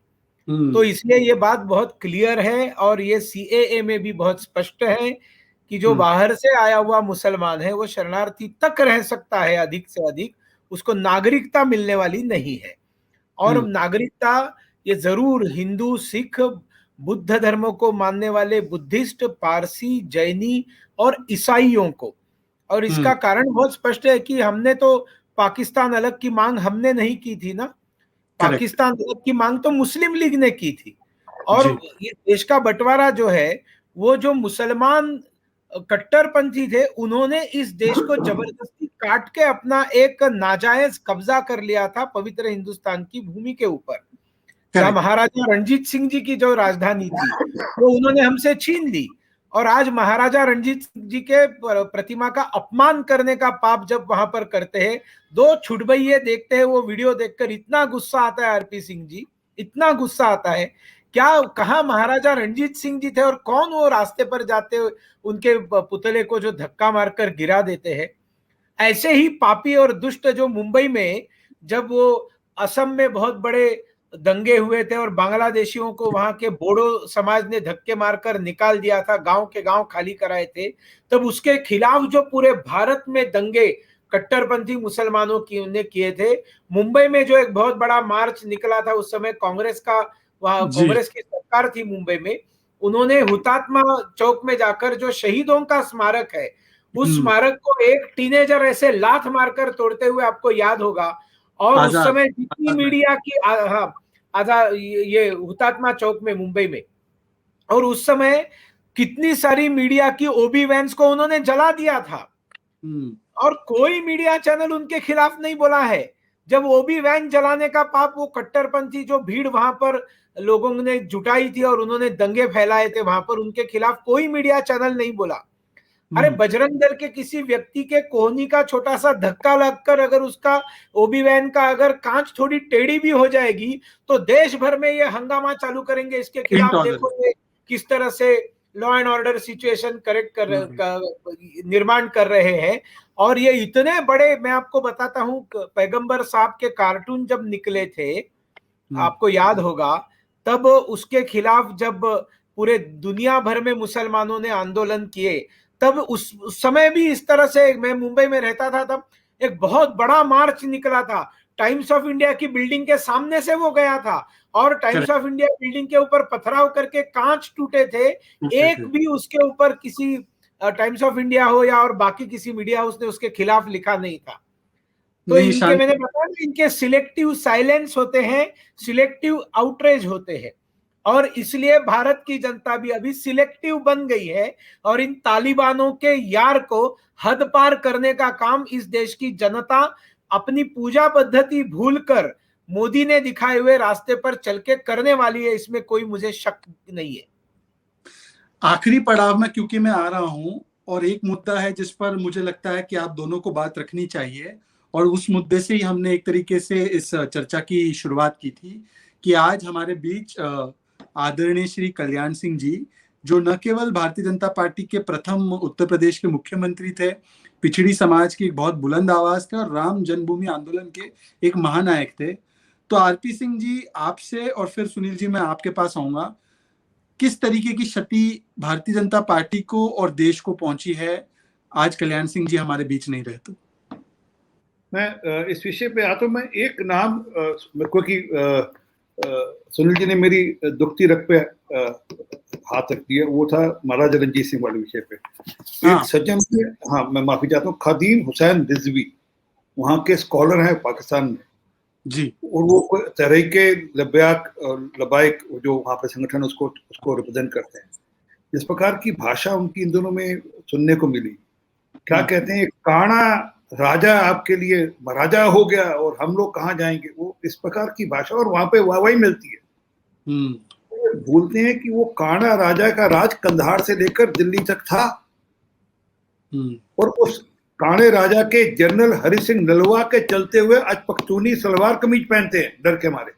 तो इसलिए ये बात बहुत क्लियर है, और ये सीएए में भी बहुत स्पष्ट है कि जो बाहर से आया हुआ मुसलमान है वो शरणार्थी तक रह सकता है अधिक से अधिक, उसको नागरिकता मिलने वाली नहीं है। और नागरिकता ये जरूर हिंदू, सिख, बुद्ध धर्मों को मानने वाले बुद्धिस्ट, पारसी, जैनी और ईसाइयों को। और इसका कारण बहुत स्पष्ट है कि हमने तो पाकिस्तान अलग की मांग हमने नहीं की थी ना, पाकिस्तान अलग की मांग तो मुस्लिम लीग ने की थी। और ये देश का बंटवारा जो है, वो जो मुसलमान कट्टरपंथी थे, उन्होंने इस देश को जबरदस्ती काट के अपना एक नाजायज कब्जा कर लिया था पवित्र हिंदुस्तान की भूमि के ऊपर। क्या महाराजा रणजीत सिंह जी की जो राजधानी थी वो उन्होंने हमसे छीन ली, और आज महाराजा रणजीत सिंह जी के प्रतिमा का अपमान करने का पाप जब वहां पर करते हैं, 2 छुटभइये देखते हैं, वो वीडियो देखकर इतना गुस्सा आता है आरपी सिंह जी, इतना गुस्सा आता है। क्या कहाँ महाराजा रणजीत सिंह जी थे, और कौन वो रास्ते पर जाते उनके पुतले को जो धक्का मारकर गिरा देते हैं। ऐसे ही पापी और दुष्ट जो मुंबई में जब वो असम में बहुत बड़े दंगे हुए थे और बांग्लादेशियों को वहां के बोडो समाज ने धक्के मारकर निकाल दिया था, गांव के गांव खाली कराए थे, तब उसके खिलाफ जो पूरे भारत में दंगे कट्टरपंथी मुसलमानों की ने किए थे, मुंबई में जो एक बहुत बड़ा मार्च निकला था, उस समय कांग्रेस का, वहां कांग्रेस की सरकार थी मुंबई में, उन्होंने हुतात्मा चौक में जाकर जो शहीदों का स्मारक है, उस स्मारक को एक टीनेजर ऐसे लात मारकर तोड़ते हुए आपको याद होगा। और उस समय जितनी मीडिया की ये हुतात्मा चौक में मुंबई में, और उस समय कितनी सारी मीडिया की ओबी वैन्स को उन्होंने जला दिया था, और कोई मीडिया चैनल उनके खिलाफ नहीं बोला है। जब ओबी वैन जलाने का पाप वो कट्टरपंथी जो भीड़ वहां पर लोगों ने जुटाई थी और उन्होंने दंगे फैलाए थे वहां पर, उनके खिलाफ कोई मीडिया चैनल नहीं बोला। अरे बजरंग दल के किसी व्यक्ति के कोहनी का छोटा सा धक्का लगकर अगर उसका ओबी वैन का अगर कांच थोड़ी टेढ़ी भी हो जाएगी तो देश भर में ये हंगामा चालू करेंगे इसके खिलाफ। देखो ये किस तरह से लॉ एंड ऑर्डर सिचुएशन निर्माण कर रहे हैं। और ये इतने बड़े, मैं आपको बताता हूं, पैगंबर साहब के कार्टून जब निकले थे, आपको याद होगा, तब उसके खिलाफ जब पूरे दुनिया भर में मुसलमानों ने आंदोलन किए, तब उस समय भी इस तरह से, मैं मुंबई में रहता था तब, एक बहुत बड़ा मार्च निकला था। टाइम्स ऑफ इंडिया की बिल्डिंग के सामने से वो गया था और टाइम्स ऑफ इंडिया बिल्डिंग के ऊपर पथराव करके कांच टूटे थे। एक भी उसके ऊपर किसी टाइम्स ऑफ इंडिया हो या और बाकी किसी मीडिया हाउस ने उसके खिलाफ लिखा नहीं था। तो इनके, मैंने बताया, इनके सिलेक्टिव साइलेंस होते हैं, सिलेक्टिव आउटरेज होते हैं, और इसलिए भारत की जनता भी अभी सिलेक्टिव बन गई है और इन तालिबानों के यार को हद पार करने का काम इस देश की जनता अपनी पूजा पद्धति भूलकर मोदी ने दिखाए हुए रास्ते पर चल के करने वाली है, इसमें कोई मुझे शक नहीं है। आखिरी पड़ाव में क्योंकि मैं आ रहा हूं, और एक मुद्दा है जिस पर मुझे लगता है कि आप दोनों को बात रखनी चाहिए, और उस मुद्दे से ही हमने एक तरीके से इस चर्चा की शुरुआत की थी कि आज हमारे बीच आदरणीय श्री कल्याण सिंह जी, जो न केवल भारतीय जनता पार्टी के प्रथम उत्तर प्रदेश के मुख्यमंत्री थे, पिछड़ी समाज की एक बहुत बुलंद आवाज थे और राम जन्मभूमि आंदोलन के एक महानायक थे। तो आरपी सिंह जी, आपसे और फिर सुनील जी मैं आपके पास आऊंगा, किस तरीके की क्षति भारतीय जनता पार्टी को और देश को पहुंची है आज कल्याण सिंह जी हमारे बीच नहीं रहे? तो मैं इस विषय पे आता हूं। मैं एक नाम, क्योंकि सुनील जी ने मेरी दुखती रख पे हाथ रख दिया, वो था महाराजा रणजीत सिंह वाले विषय पे। एक सज्जन थे, हाँ मैं माफी चाहता हूँ, खदीम हुसैन रिजवी, वहाँ के स्कॉलर हैं पाकिस्तान में जी, और वो तहरीके लबाइक जो वहाँ पे संगठन उसको रिप्रेजेंट करते हैं। जिस प्रकार की भाषा उनकी इन दोनों में सुनने को मिली, क्या कहते हैं, काना राजा आपके लिए महाराजा हो गया और हम लोग कहाँ जाएंगे, वो इस प्रकार की भाषा, और वहां पे वाहवाही मिलती है। भूलते हैं कि वो काना राजा का राज कंधार से लेकर दिल्ली तक था, और उस काने राजा के जनरल हरि सिंह नलवा के चलते हुए आज पख्तूनी सलवार कमीज पहनते हैं डर के मारे।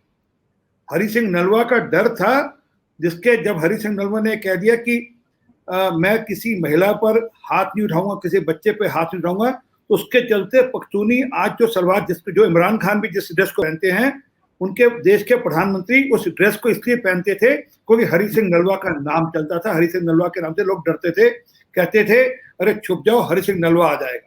हरि सिंह नलवा का डर था, जिसके जब हरि सिंह नलवा ने कह दिया कि मैं किसी महिला पर हाथ नहीं उठाऊंगा, किसी बच्चे पे हाथ नहीं उठाऊंगा, तो उसके चलते पख्तूनी आज जो सलवार, जो इमरान खान भी जिस ड्रेस को पहनते हैं, उनके देश के प्रधानमंत्री उस ड्रेस को इसलिए पहनते थे क्योंकि हरि सिंह नलवा का नाम चलता था। हरि सिंह नलवा के नाम से लोग डरते थे, कहते थे अरे छुप जाओ हरि सिंह नलवा आ जाएगा,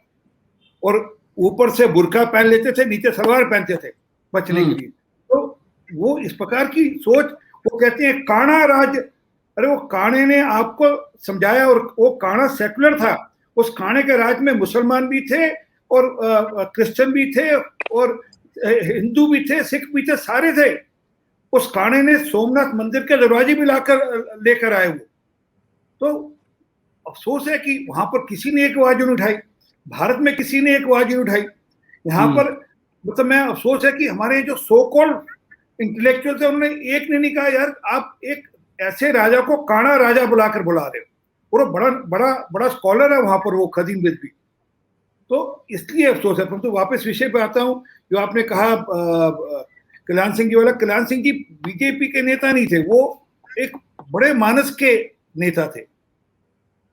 और ऊपर से बुर्का पहन लेते थे, नीचे सलवार पहनते थे बचने के लिए। तो वो इस प्रकार की सोच, वो कहते हैं काना राज, अरे वो काने ने आपको समझाया, और वो काना सेकुलर था, उस काने के राज में मुसलमान भी थे और क्रिश्चियन भी थे और हिंदू भी थे, सिख भी थे, सारे थे। उस काने ने सोमनाथ मंदिर के दरवाजे भी लाकर लेकर आए वो। तो अफसोस है कि वहां पर किसी ने एक आवाज नहीं उठाई, भारत में किसी ने एक आवाज नहीं उठाई। यहाँ पर मतलब मैं अफसोस है कि हमारे जो सो कॉल्ड इंटेलेक्चुअल थे, उन्होंने एक ने नहीं कहा यार आप एक ऐसे राजा को काना राजा बुलाकर बुला रहे हो, और बड़ा बड़ा बड़ा स्कॉलर है वहां पर वो खदीम रिजवी। तो इसलिए अफसोस है। परंतु वापस विषय पे आता हूँ, जो आपने कहा कल्याण सिंह जी वाला, कल्याण सिंह जी बीजेपी के नेता नहीं थे, वो एक बड़े मानस के नेता थे।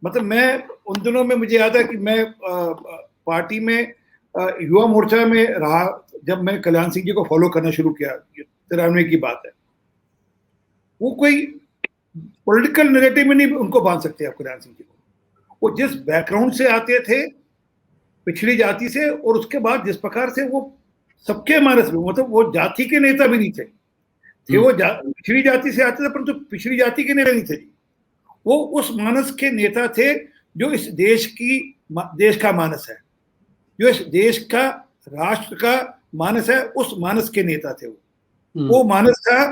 मतलब मैं उन दिनों में, मुझे याद है कि मैं पार्टी में युवा मोर्चा में रहा जब मैं कल्याण सिंह जी को फॉलो करना शुरू किया, 93 की बात है। वो कोई पॉलिटिकल नैरेटिव में नहीं उनको बांध सकते आप कल्याण सिंह जी को। वो जिस बैकग्राउंड से आते थे, पिछड़ी जाति से, और उसके बाद जिस प्रकार से वो सबके मानस में, मतलब वो जाति के नेता भी नहीं थे, वो पिछड़ी जाति से आते थे परंतु पिछड़ी जाति के नेता नहीं थे। वो उस मानस के नेता थे जो इस देश का मानस है, जो इस देश का राष्ट्र का मानस है, उस मानस के नेता थे वो मानस था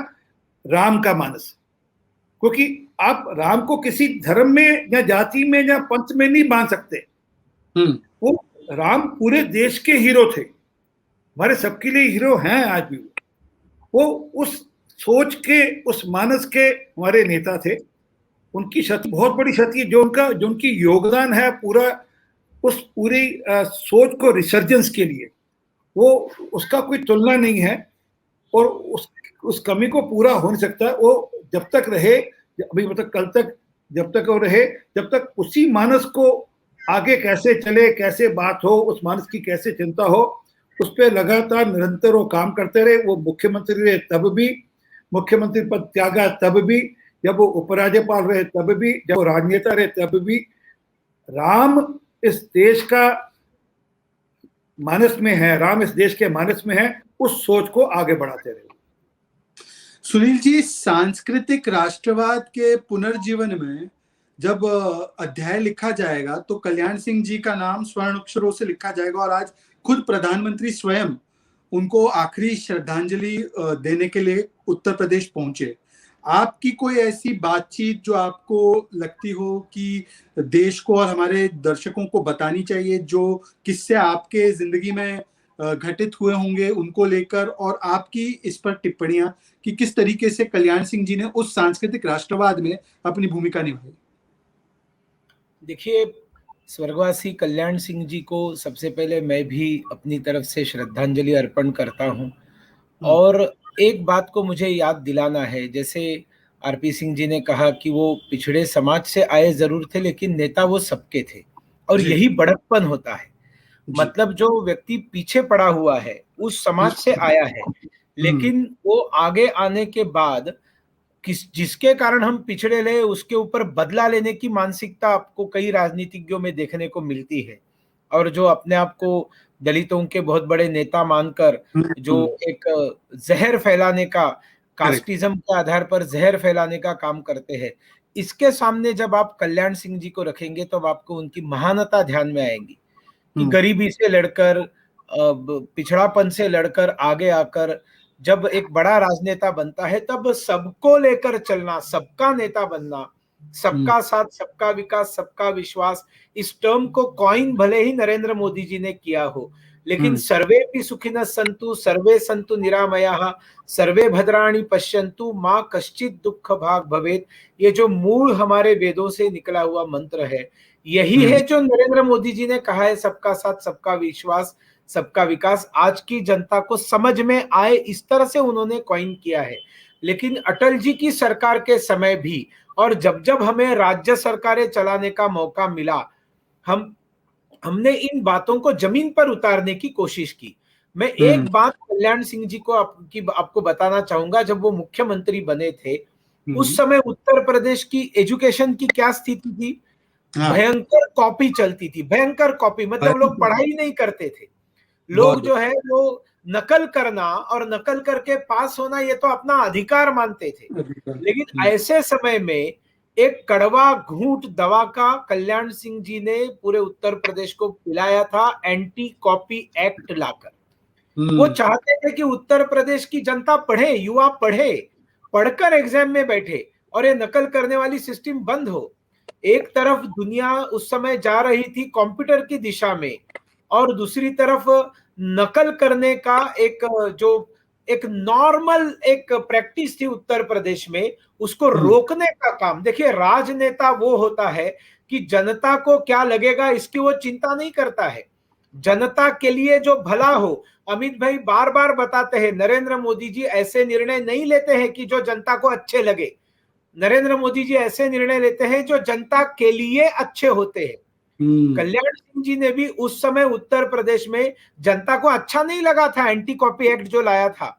राम का मानस। क्योंकि आप राम को किसी धर्म में या जाति में या पंथ में नहीं बांध सकते। वो राम पूरे देश के हीरो थे, हमारे सबके लिए हीरो हैं आज भी। वो उस सोच के, उस मानस के हमारे नेता थे। उनकी क्षति बहुत बड़ी क्षति है, जो उनकी योगदान है पूरा उस पूरी सोच को रिसर्जेंस के लिए, वो उसका कोई तुलना नहीं है। और उस कमी को पूरा हो नहीं सकता वो जब तक रहे, अभी मतलब कल तक जब तक वो रहे, जब तक उसी मानस को आगे कैसे चले, कैसे बात हो, उस मानस की कैसे चिंता हो, उस पर लगातार निरंतर वो काम करते रहे। वो मुख्यमंत्री रहे तब भी, मुख्यमंत्री पद त्यागा तब भी, जब वो उपराज्यपाल रहे तब भी, जब वो राजनेता रहे तब भी। राम इस देश का मानस में है, राम इस देश के मानस में है, उस सोच को आगे बढ़ाते रहे। सुनील जी, सांस्कृतिक राष्ट्रवाद के पुनर्जीवन में जब अध्याय लिखा जाएगा तो कल्याण सिंह जी का नाम स्वर्ण अक्षरों से लिखा जाएगा, और आज खुद प्रधानमंत्री स्वयं उनको आखिरी श्रद्धांजलि देने के लिए उत्तर प्रदेश पहुंचे। आपकी कोई ऐसी बातचीत जो आपको लगती हो कि देश को और हमारे दर्शकों को बतानी चाहिए, जो किससे आपके जिंदगी में घटित हुए होंगे उनको लेकर, और आपकी इस पर टिप्पणियां कि किस तरीके से कल्याण सिंह जी ने उस सांस्कृतिक राष्ट्रवाद में अपनी भूमिका निभाई? देखिए, स्वर्गवासी कल्याण सिंह जी को सबसे पहले मैं भी अपनी तरफ से श्रद्धांजलि अर्पण करता हूं। और एक बात को मुझे याद दिलाना है, जैसे आरपी सिंह जी ने कहा कि वो पिछड़े समाज से आए जरूर थे, लेकिन नेता वो सबके थे, और यही बड़कपन होता है। मतलब जो व्यक्ति पीछे पड़ा हुआ है उस समाज से आया है, लेकिन वो आगे आने के बाद जिसके कारण हम पिछड़े रहे उसके ऊपर बदला लेने की मानसिकता आपको कई राजनीतिज्ञों में देखने को मिलती है। और जो अपने आप को दलितों के बहुत बड़े नेता मानकर जो एक जहर फैलाने का, कास्टिज्म के आधार पर जहर फैलाने का काम करते हैं, इसके सामने जब आप कल्याण सिंह जी को रखेंगे तो आपको उनकी महानता ध्यान में आएगी कि गरीबी से लड़कर, पिछड़ापन से लड़कर आगे आकर जब एक बड़ा राजनेता बनता है तब सबको लेकर चलना, सबका नेता बनना, सबका साथ, सबका विकास, सबका विश्वास, इस टर्म को कॉइन भले ही नरेंद्र मोदी जी ने किया हो, लेकिन सर्वेपि सुखिनः सन्तु सर्वे सन्तु निरामयाः सर्वे भद्राणि पश्यन्तु मां कश्चित् दुःख भाग् भवेत्, ये जो मूल हमारे वेदों से निकला हुआ मंत्र है, यही है जो नरेंद्र मोदी जी ने कहा है, सबका साथ, सबका विश्वास, सबका विकास। आज की जनता को समझ में आए इस तरह से उन्होंने कॉइन किया है। लेकिन अटल जी की सरकार के समय भी, और जब जब हमें राज्य सरकारें चलाने का मौका मिला, हमने इन बातों को जमीन पर उतारने की कोशिश की। मैं एक बात कल्याण सिंह जी को आपको बताना चाहूंगा। जब वो मुख्यमंत्री बने थे उस समय उत्तर प्रदेश की एजुकेशन की क्या स्थिति थी? भयंकर कॉपी चलती थी, भयंकर कॉपी, मतलब लोग पढ़ाई नहीं करते थे। लोग जो है वो नकल करना और नकल करके पास होना ये तो अपना अधिकार मानते थे। लेकिन ऐसे समय में एक कड़वा घूंट दवा का कल्याण सिंह जी ने पूरे उत्तर प्रदेश को पिलाया था, एंटी कॉपी एक्ट लाकर। वो चाहते थे कि उत्तर प्रदेश की जनता पढ़े, युवा पढ़े, पढ़कर एग्जाम में बैठे और ये नकल करने वाली सिस्टम बंद हो। एक तरफ दुनिया उस समय जा रही थी कंप्यूटर की दिशा में, और दूसरी तरफ नकल करने का एक नॉर्मल एक प्रैक्टिस थी उत्तर प्रदेश में, उसको रोकने का काम। देखिए, राजनेता वो होता है कि जनता को क्या लगेगा इसकी वो चिंता नहीं करता है, जनता के लिए जो भला हो। अमित भाई बार बार बताते हैं, नरेंद्र मोदी जी ऐसे निर्णय नहीं लेते हैं कि जो जनता को अच्छे लगे, नरेंद्र मोदी जी ऐसे निर्णय लेते हैं जो जनता के लिए अच्छे होते हैं। कल्याण सिंह जी ने भी उस समय उत्तर प्रदेश में जनता को अच्छा नहीं लगा था एंटी कॉपी एक्ट जो लाया था,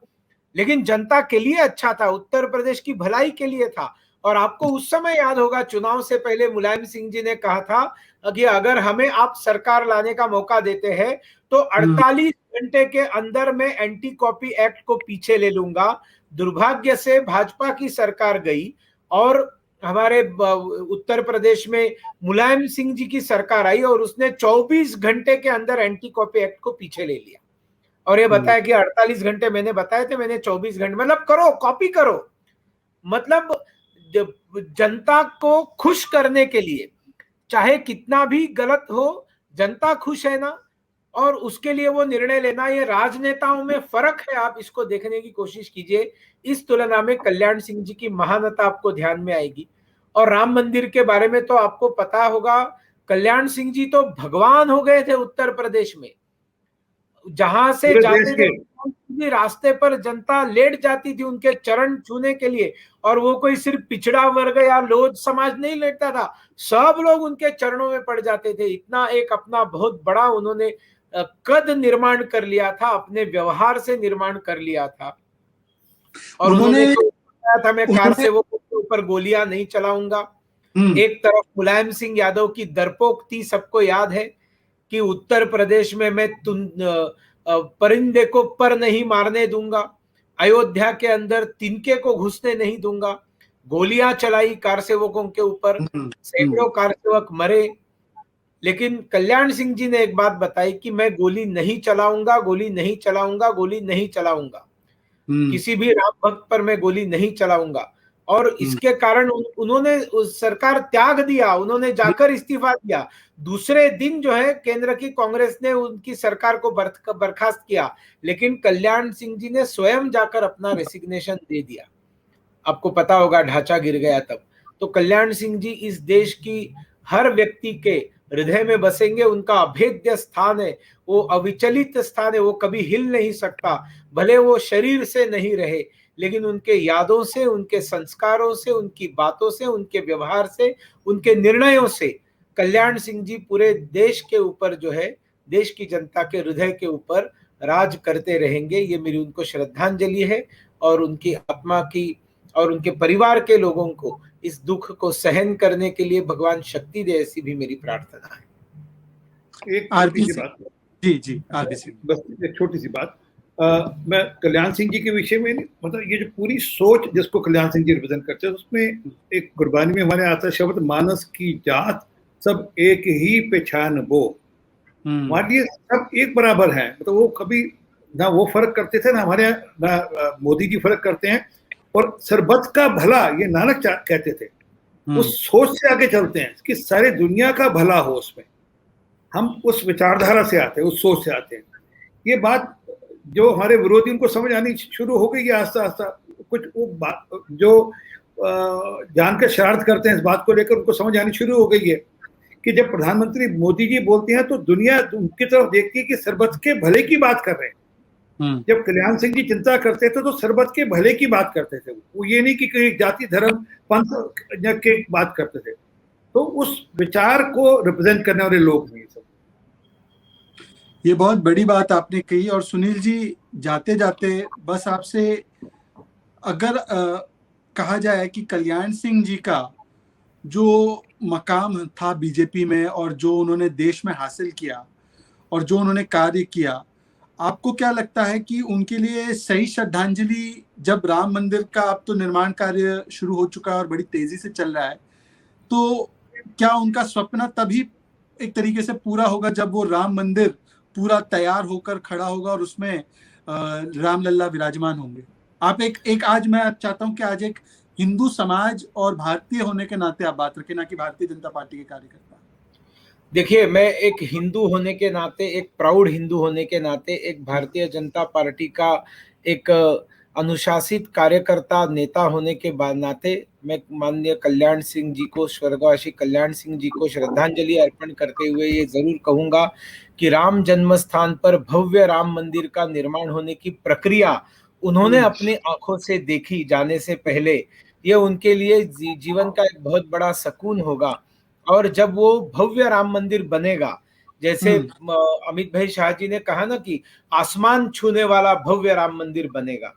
लेकिन जनता के लिए अच्छा था, उत्तर प्रदेश की भलाई के लिए था। और आपको उस समय याद होगा, चुनाव से पहले मुलायम सिंह जी ने कहा था कि अगर हमें आप सरकार लाने का मौका देते हैं तो 48 घंटे के अंदर मैं एंटी कॉपी एक्ट को पीछे ले लूंगा। दुर्भाग्य से भाजपा की सरकार गई और हमारे उत्तर प्रदेश में मुलायम सिंह जी की सरकार आई और उसने 24 घंटे के अंदर एंटी कॉपी एक्ट को पीछे ले लिया और ये बताया कि 48 घंटे मैंने बताए थे, मैंने 24 घंटे, मतलब करो, कॉपी करो। मतलब जनता को खुश करने के लिए चाहे कितना भी गलत हो, जनता खुश है ना, और उसके लिए वो निर्णय लेना, ये राजनेताओं में फर्क है। आप इसको देखने की कोशिश कीजिए। इस तुलना में कल्याण सिंह जी की महानता आपको ध्यान में आएगी। और राम मंदिर के बारे में तो आपको पता होगा, कल्याण सिंह जी तो भगवान हो गए थे उत्तर प्रदेश में। जहां से पूरे देश जाते के थे रास्ते पर जनता लेट जाती थी उनके चरण छूने के लिए, और वो कोई सिर्फ पिछड़ा वर्ग या लोध समाज नहीं लेटता था, सब लोग उनके चरणों में पड़ जाते थे। इतना एक अपना बहुत बड़ा उन्होंने कद निर्माण कर लिया था, अपने व्यवहार से निर्माण कर लिया था। और उन्होंने तो बताया था, मैं कार सेवकों के ऊपर गोलियां नहीं चलाऊंगा। एक तरफ मुलायम सिंह यादव की दरपोक्ति सबको याद है कि उत्तर प्रदेश में मैं परिंदे को पर नहीं मारने दूंगा, अयोध्या के अंदर तिनके को घुसने नहीं दूंगा। गोलियां चलाई कार सेवकों के ऊपर, सैकड़ों कार सेवक मरे। लेकिन कल्याण सिंह जी ने एक बात बताई कि मैं गोली नहीं चलाऊंगा, गोली नहीं चलाऊंगा, गोली नहीं चलाऊंगा, किसी भी राम भक्त पर मैं गोली नहीं चलाऊंगा। और इसके कारण उन्होंने उस सरकार त्याग दिया, उन्होंने जाकर इस्तीफा दिया। दूसरे दिन जो है केंद्र की कांग्रेस ने उनकी सरकार को बर्खास्त किया, लेकिन कल्याण सिंह जी ने स्वयं जाकर अपना रेसिग्नेशन दे दिया। आपको पता होगा ढांचा गिर गया तब। तो कल्याण सिंह जी इस देश की हर व्यक्ति के हृदय में बसेंगे, उनका अभेद्य स्थान है, वो अविचलित स्थान है, वो कभी हिल नहीं सकता। भले वो शरीर से नहीं रहे, लेकिन उनके यादों से, उनके संस्कारों से, उनकी बातों से, उनके व्यवहार से, उनके निर्णयों से कल्याण सिंह जी पूरे देश के ऊपर जो है, देश की जनता के हृदय के ऊपर राज करते रहेंगे। ये मेरी उनको श्रद्धांजलि है, और उनकी आत्मा की और उनके परिवार के लोगों को इस दुख को सहन करने के लिए भगवान शक्ति दे, ऐसी भी मेरी प्रार्थना है। एक छोटी सी बात, जी बस एक छोटी सी बात, मैं कल्याण सिंह जी के विषय में, मतलब ये जो पूरी सोच जिसको कल्याण सिंह जी रिप्रेजेंट करते हैं, उसमें एक गुरबानी में हमारे आता है शब्द, मानस की जात सब एक ही पहचान वो। हमारे लिए सब एक बराबर है, मतलब वो कभी ना वो फर्क करते थे, ना हमारे ना मोदी जी फर्क करते हैं। और सरबत का भला, ये नानक कहते थे, उस सोच से आगे चलते हैं कि सारे दुनिया का भला हो। उसमें हम उस विचारधारा से आते हैं, उस सोच से आते हैं। ये बात जो हमारे विरोधी, उनको समझ आनी शुरू हो गई है आस्ता आस्ता। कुछ वो बात जो जानकर शरारत करते हैं इस बात को लेकर, उनको समझ आनी शुरू हो गई है कि जब प्रधानमंत्री मोदी जी बोलते हैं तो दुनिया उनकी तरफ देखती है कि सरबत के भले की बात कर रहे हैं। जब कल्याण सिंह जी चिंता करते थे तो सरबत के भले की बात करते थे, वो ये नहीं कि जाति धर्म पंथ के बात करते थे। तो उस विचार को रिप्रेजेंट करने वाले लोग हैं सब। ये बहुत बड़ी बात आपने कही। और सुनील जी, जाते जाते बस आपसे अगर कहा जाए कि कल्याण सिंह जी का जो मकाम था बीजेपी में, और जो उन्होंने देश में हासिल किया, और जो उन्होंने कार्य किया, आपको क्या लगता है कि उनके लिए सही श्रद्धांजलि, जब राम मंदिर का अब तो निर्माण कार्य शुरू हो चुका है और बड़ी तेजी से चल रहा है, तो क्या उनका स्वप्न तभी एक तरीके से पूरा होगा जब वो राम मंदिर पूरा तैयार होकर खड़ा होगा और उसमें रामलल्ला विराजमान होंगे? आप एक आज मैं चाहता हूं कि आज एक हिंदू समाज और भारतीय होने के नाते आप बात रखें, ना कि भारतीय जनता पार्टी के कार्यकर्ता। देखिए, मैं एक हिंदू होने के नाते, एक प्राउड हिंदू होने के नाते, एक भारतीय जनता पार्टी का एक अनुशासित कार्यकर्ता नेता होने के नाते, मैं माननीय कल्याण सिंह जी को, स्वर्गवासी कल्याण सिंह जी को श्रद्धांजलि अर्पण करते हुए ये जरूर कहूंगा कि राम जन्म स्थान पर भव्य राम मंदिर का निर्माण होने की प्रक्रिया उन्होंने अपनी आंखों से देखी जाने से पहले। ये उनके लिए जीवन का एक बहुत बड़ा सकून होगा। और जब वो भव्य राम मंदिर बनेगा, जैसे अमित भाई शाह जी ने कहा ना कि आसमान छूने वाला भव्य राम मंदिर बनेगा,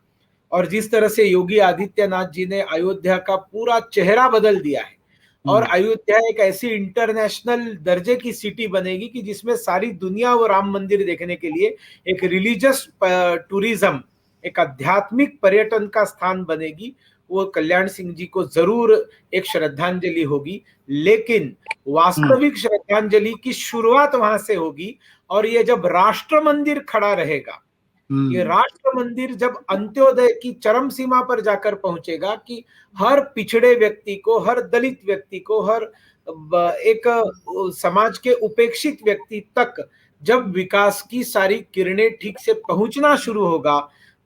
और जिस तरह से योगी आदित्यनाथ जी ने अयोध्या का पूरा चेहरा बदल दिया है, और अयोध्या एक ऐसी इंटरनेशनल दर्जे की सिटी बनेगी कि जिसमें सारी दुनिया वो राम मंदिर देखने के लिए एक रिलीजियस टूरिज्म, एक आध्यात्मिक पर्यटन का स्थान बनेगी। वो कल्याण सिंह जी को जरूर एक श्रद्धांजलि होगी, लेकिन वास्तविक श्रद्धांजलि की शुरुआत वहां से होगी। और ये जब राष्ट्र मंदिर खड़ा रहेगा, ये राष्ट्र मंदिर जब अंत्योदय की चरम सीमा पर जाकर पहुंचेगा कि हर पिछड़े व्यक्ति को, हर दलित व्यक्ति को, हर एक समाज के उपेक्षित व्यक्ति तक जब विकास की सारी किरणें ठीक से पहुंचना शुरू होगा,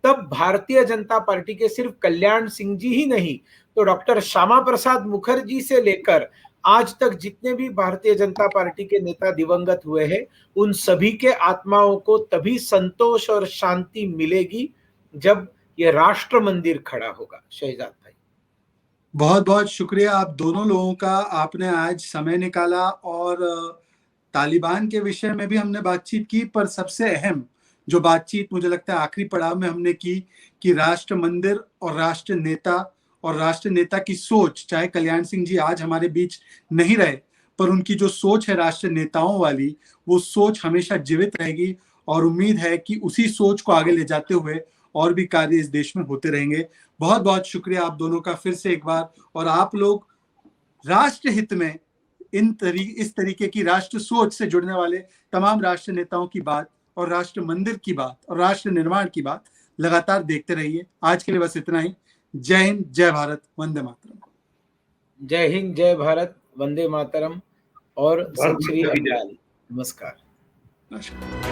तब भारतीय जनता पार्टी के सिर्फ कल्याण सिंह जी ही नहीं, तो डॉक्टर श्यामा प्रसाद मुखर्जी से लेकर आज तक जितने भी भारतीय जनता पार्टी के नेता दिवंगत हुए हैं, उन सभी के आत्माओं को तभी संतोष और शांति मिलेगी जब ये राष्ट्र मंदिर खड़ा होगा। शहजाद भाई, बहुत बहुत शुक्रिया आप दोनों लोगों का, आपने आज समय निकाला और तालिबान के विषय में भी हमने बातचीत की, पर सबसे अहम जो बातचीत मुझे लगता है आखिरी पड़ाव में हमने की कि राष्ट्र मंदिर और राष्ट्र नेता की सोच, चाहे कल्याण सिंह जी आज हमारे बीच नहीं रहे, पर उनकी जो सोच है राष्ट्र नेताओं वाली, वो सोच हमेशा जीवित रहेगी और उम्मीद है कि उसी सोच को आगे ले जाते हुए और भी कार्य इस देश में होते रहेंगे। बहुत बहुत शुक्रिया आप दोनों का फिर से एक बार। और आप लोग राष्ट्र हित में इस तरीके की राष्ट्र सोच से जुड़ने वाले तमाम राष्ट्र नेताओं की बात और राष्ट्र मंदिर की बात और राष्ट्र निर्माण की बात लगातार देखते रहिए। आज के लिए बस इतना ही। जय हिंद, जय भारत, वंदे मातरम। जय हिंद, जय भारत, वंदे मातरम और सत श्री अकाल। नमस्कार। नमस्कार।